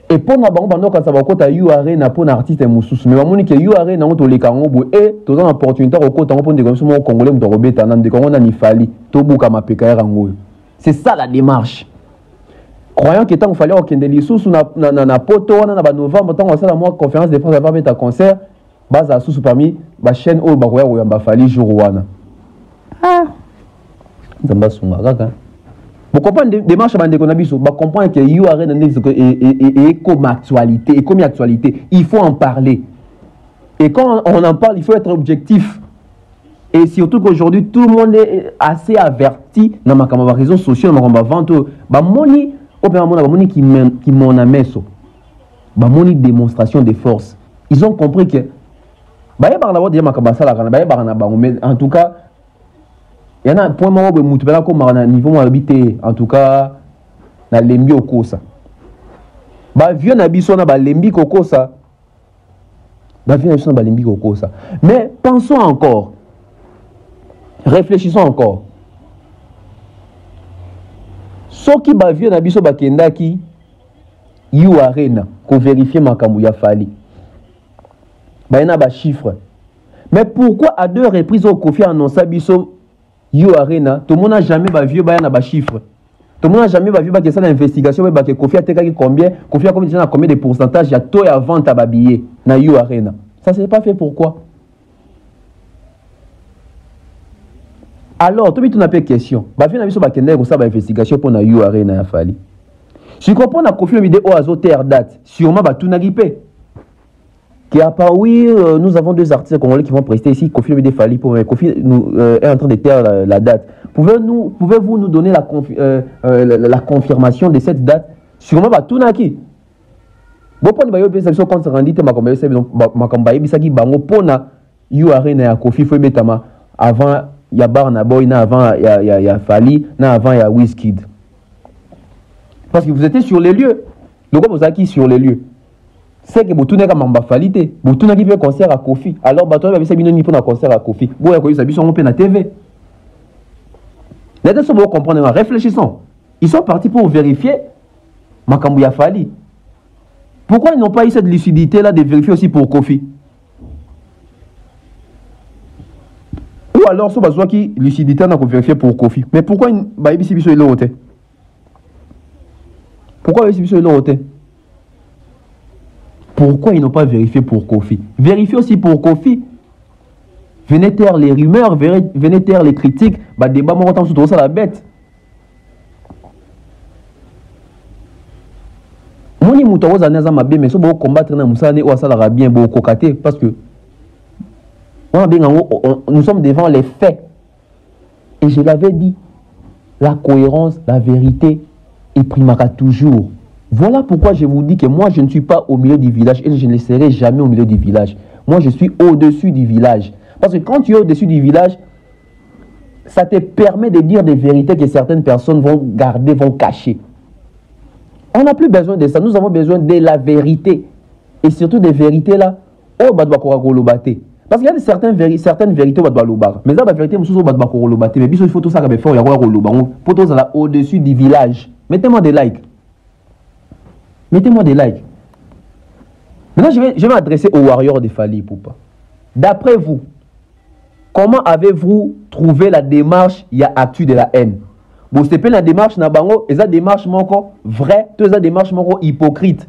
Et pour na bango bando quand ça va kota you arena pour artiste mususu, mais bamoni que you arena on to le kango et to dans opportunité ko kota pour ndeko mo congolais mo robeta na ndeko on na ni fali to buka mapeka rango. C'est ça la démarche. Croyant que tant qu'il fallait okende lisusu na poto na ba novembre tant on ça la moi conférence de presse va mettre un concert base sous parmi ba chaîne o ba koya yamba fali jour wana. Ah. Zamba sunga kaka. Vous comprenez démarche bande qu'on a biso, ba comprendre que you arena et comme actualité, et comme actualité, il faut en parler. Et quand on en parle, il faut être objectif. Et surtout qu'aujourd'hui tout le monde est assez averti dans ma réseaux sociaux, dans ma vente, ba moni, ba moni qui m'en amesso. Ba moni démonstration de force. Ils ont compris que ba ya ba déjà ma kabasa la kana ba ya ba na ba mais en tout cas il y en a un point où vous avez un niveau habité, en tout cas, dans l'embi au kosa. Bah, vieux nabiso na ba lembi kokosa. Bah, vieux nabiso na ba lembi kokosa. Mais pensons encore. Réfléchissons encore. Ce qui ba vieux nabiso ba kendaki, you arena, qu'on vérifie makambu ya fali. Bah, il y a ba chiffre. Mais pourquoi à 2 reprises au Kofi annonce biso You Arena, tout le monde n'a jamais vu un chiffre. Tout le monde n'a jamais vu que l'investigation, que Kofi a été combien, Kofi a combien de pourcentage, il y a tout à vente à babiller dans You Arena. Ça, c'est pas fait pourquoi? Alors, tout le monde a une question. Bah, finalement, il y a une investigation pour You Arena. Si vous comprenez, Kofi a mis des terre date, sûrement, tout n'a pas. Qui a pas, oui, nous avons 2 artistes congolais qui vont prester ici. Kofi Olomide Fali pour Kofi est en train de taire la date. Pouvez-vous nous donner la confirmation de cette date? Sûrement, tout n'a qui. Bon, pour nous, bien sûr, quand on rendit, ma campagne, bisaki bango pona you arena ya Kofi foi betama avant ya Barna Boy na avant ya Fali na avant ya Wizkid. Parce que vous étiez sur les lieux. Le gars vous a qui sur les lieux. C'est que vous tournez comme en bafalité, vous tournez qui fait concert à Kofi. Alors, vous avez mis pour un concert à Kofi. Vous avez vu sur la TV. Les deux vous comprenez, réfléchissons. Ils sont partis pour vérifier Makambu ya Fali. Pourquoi ils n'ont pas eu cette lucidité-là de vérifier aussi pour Kofi? Ou alors, ce besoin qui lucidité n'a pas vérifié pour Kofi. Mais pourquoi ils n'ont pas Pourquoi ils n'ont pas Pourquoi ils n'ont pas vérifié pour Kofi? Vérifiez aussi pour Kofi. Venez taire les rumeurs, venez taire les critiques. Bah, débat, moi, on se ça la bête. Moni Moutaroz a naza mabé, mais si vous combattre na Moussane ou ça la bien beau cocaté parce que nous sommes devant les faits. Et je l'avais dit, la cohérence, la vérité, il primera toujours. Voilà pourquoi je vous dis que moi, je ne suis pas au milieu du village et je ne serai jamais au milieu du village. Moi, je suis au-dessus du village. Parce que quand tu es au-dessus du village, ça te permet de dire des vérités que certaines personnes vont garder, vont cacher. On n'a plus besoin de ça. Nous avons besoin de la vérité. Et surtout des vérités là, oh, parce qu'il y a certaines vérités, mais la vérité, il faut tout ça au-dessus du village. Mettez-moi des likes. Mettez-moi des likes. Maintenant, je vais m'adresser aux warriors de Fali Ipupa. D'après vous, comment avez-vous trouvé la démarche il y a actu de la haine? Bon, c'est pas la démarche nabango, et la démarche moko vrai, toute la démarche moko hypocrite.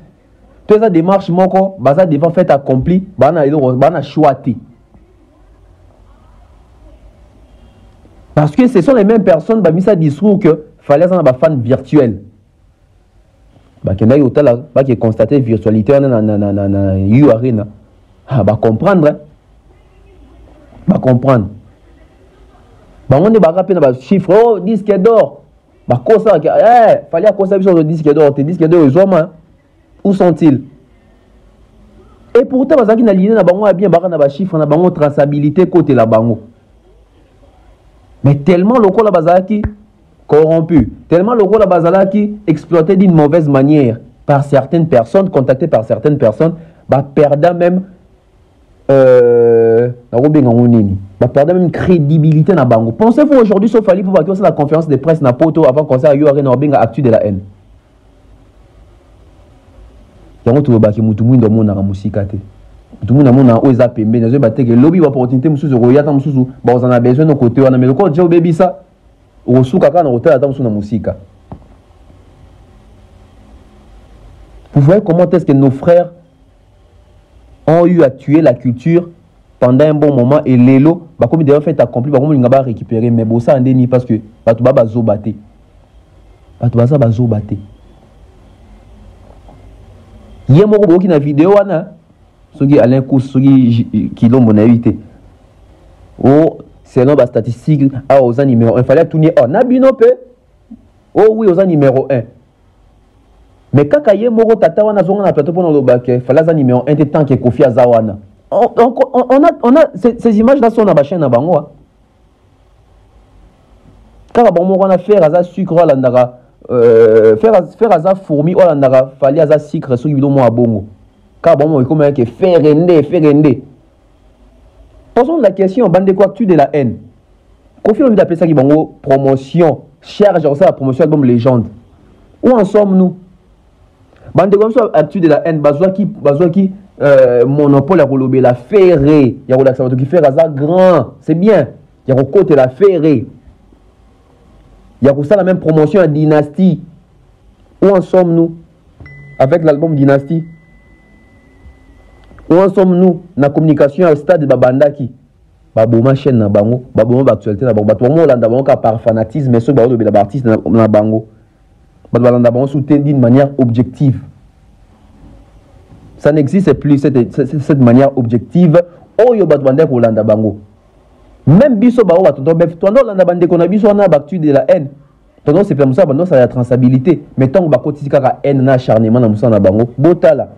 Toute la démarche moko baza devant fait accompli, bana choisi. Parce que ce sont les mêmes personnes qui ont mis ça discours que fallait avoir un fan virtuel. Qui a constaté virtualité dans You Arena. Va comprendre. Va comprendre. Bango ne baka pe na ba chiffre oh disque d'or. Ba kosa fallait kosa biso disque d'or, te disque d'or ezoma. Où sont-ils? Et pourtant bazaki na ligne na bango a bien baka na ba chiffre na bango traçabilité côté la bango. Mais tellement le la bazaki corrompu, tellement le la bazalaki exploité d'une mauvaise manière par certaines personnes, contacté par certaines personnes, bah perdant même perdant même crédibilité na bango. Pensez-vous aujourd'hui sauf fallait pour voir la conférence de presse na poto avant concert yo arena obenga actu de la haine. Yango to ba ki mutu mwindo mona ka musika te. Mutu mona mona o eza pembe na zo ba teke lobby opportunité mususu ko yata mususu ba ozana besoin no côté wana mais ko jo bebi ça o suka kana hotel ata mususu na musika. Vous voyez comment est-ce que nos frères ont eu à tuer la culture pendant un bon moment et l'élo, bah comme d'ailleurs fait accompli, bah comme il va récupérer, mais bon ça en déni parce que bah tu vas bazo batté, bah tu vas ça bazo batté. Hier moi beaucoup qui na vidéo ana, ceux qui Alain Kous, ceux qui l'ont mon invité. Oh c'est non bah statistique ah aux numéro 1, fallait tourner oh nabino pe, oh oui aux numéro 1. Mais quand il y a moro tata wana zonga na plateau pour le bac, fallait ça numéro 1 tant que Kofi Azawana. On a ces images là sont dans la chaîne à bango. Car bon on a fait à sucre à l'andara, faire à fourmi à l'andara, fallait à sucre sur le mo à bongo. Car bon on comme que faire render. Posons la question bande quoi tu de la haine. Kofi on veut appeler ça qui bango promotion, charge ça la promotion album légende. Où en sommes-nous? Bande comme ça actu de la haine bazwa qui monopole à relever la ferrée, il y a relaxation qui fait ça grand, c'est bien. Il y a côté la ferrée. Il y a ça la même promotion à Dynastie. Où en sommes-nous avec l'album Dynastie? Où en sommes-nous na communication au stade de Babandaki? Baboma chaîne na bango, baboma actualité na bango, batouamo landa bango par fanatisme mais ceux baro de la artiste na bango. Batouamo bango soutenu d'une manière objective. Ça n'existe plus cette manière objective. Oh yo batouande ko landa bango. Même biso bao batondo bef tondo landa bande ko na biso na baktu de la haine. Tondo c'est comme ça bando ça la traçabilité. Mais tant que bakoti kaka haine na acharnement na musa na bango. Botala.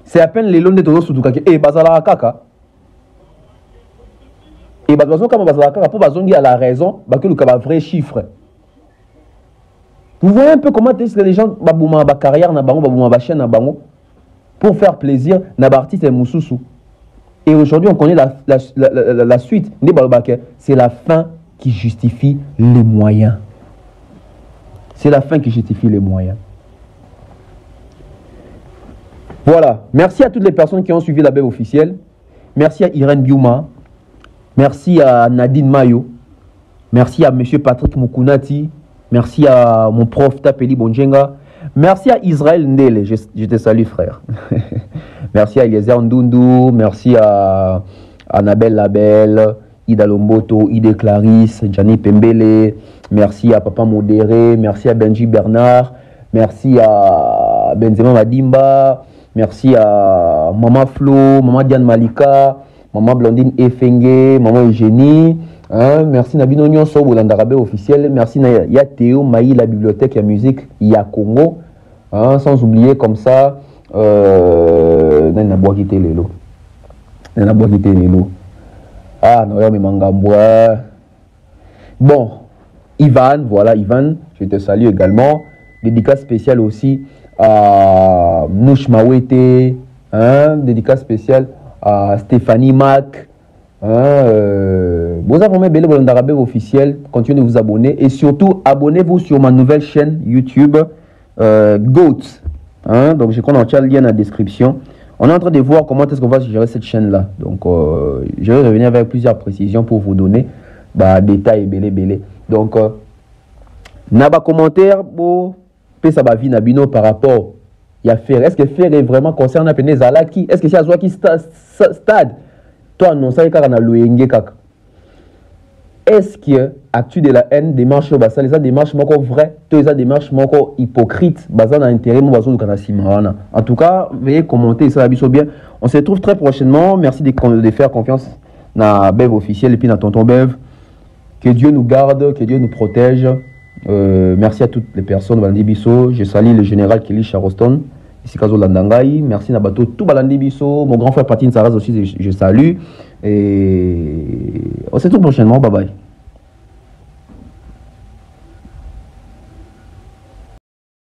C'est à peine les longs de tondo sutuka ke bazala kaka. Et bazalo comme bazala kaka pour bazongi à la raison, ba que le kaba vrai chiffre. Vous voyez un peu comment est-ce que les gens babouma ba carrière na bango babouma ba chaîne na bango pour faire plaisir na artiste et mususu. Et aujourd'hui on connaît la suite. C'est la fin qui justifie les moyens. C'est la fin qui justifie les moyens. Voilà. Merci à toutes les personnes qui ont suivi la BEV officielle. Merci à Irène Biouma. Merci à Nadine Mayo. Merci à monsieur Patrick Mukunati. Merci à mon prof Tapeli Bonjenga. Merci à Israël Ndele. Je te salue frère. Merci à Eliezer Ndundu. Merci à Annabelle Labelle. Ida Lomboto, Ide Clarisse, Gianni Pembele. Merci à Papa Modéré. Merci à Benji Bernard. Merci à Benzema Madimba. Merci à Maman Flo, Maman Diane Malika, Maman Blondine Efenge, Maman Eugénie. Merci Nabino Nyonso, Bolandarabe officiel. Merci à Théo Maï, la bibliothèque et musique, ya Congo. Sans oublier comme ça, Nana Boakite Lelo. Nana Boakite Lelo. Ah, non, mais Mangamboa. Bon, Ivan, voilà, Ivan, je te salue également. Dédicace spéciale aussi à Nouch Mawete, dédicace spéciale à Stéphanie Mac. Vous avez belle Bolandarabe officiel, continuez de vous abonner et surtout abonnez-vous sur ma nouvelle chaîne YouTube GOAT. Donc je compte en lien dans la description. On est en train de voir comment est-ce qu'on va gérer cette chaîne là. Donc je vais revenir avec plusieurs précisions pour vous donner détails belé. Donc n'a pas commentaire pour ça va vie Nabino par rapport à faire. Est-ce que faire est vraiment concernant Zalaki? Est-ce que c'est à toi qui stade? Toi non ça y est na loenge kaka. Est-ce que actu de la haine démarche basa les démarches moko vrai, tous les démarches moko hypocrite basa na intérêt mo bazo kana simawana. En tout cas, veuillez commenter ça biso bien. On se retrouve très prochainement. Merci de faire confiance na Bev officiel et puis na tonton Bev. Que Dieu nous garde, que Dieu nous protège. Merci à toutes les personnes Balandi Bisso. Je salue le général Kelly Charoston, ici Kazo Landangai. Merci Nabato, tout Balandi Bisso. Mon grand frère Patine Saraz aussi, je salue. Et on se retrouve prochainement. Bye bye.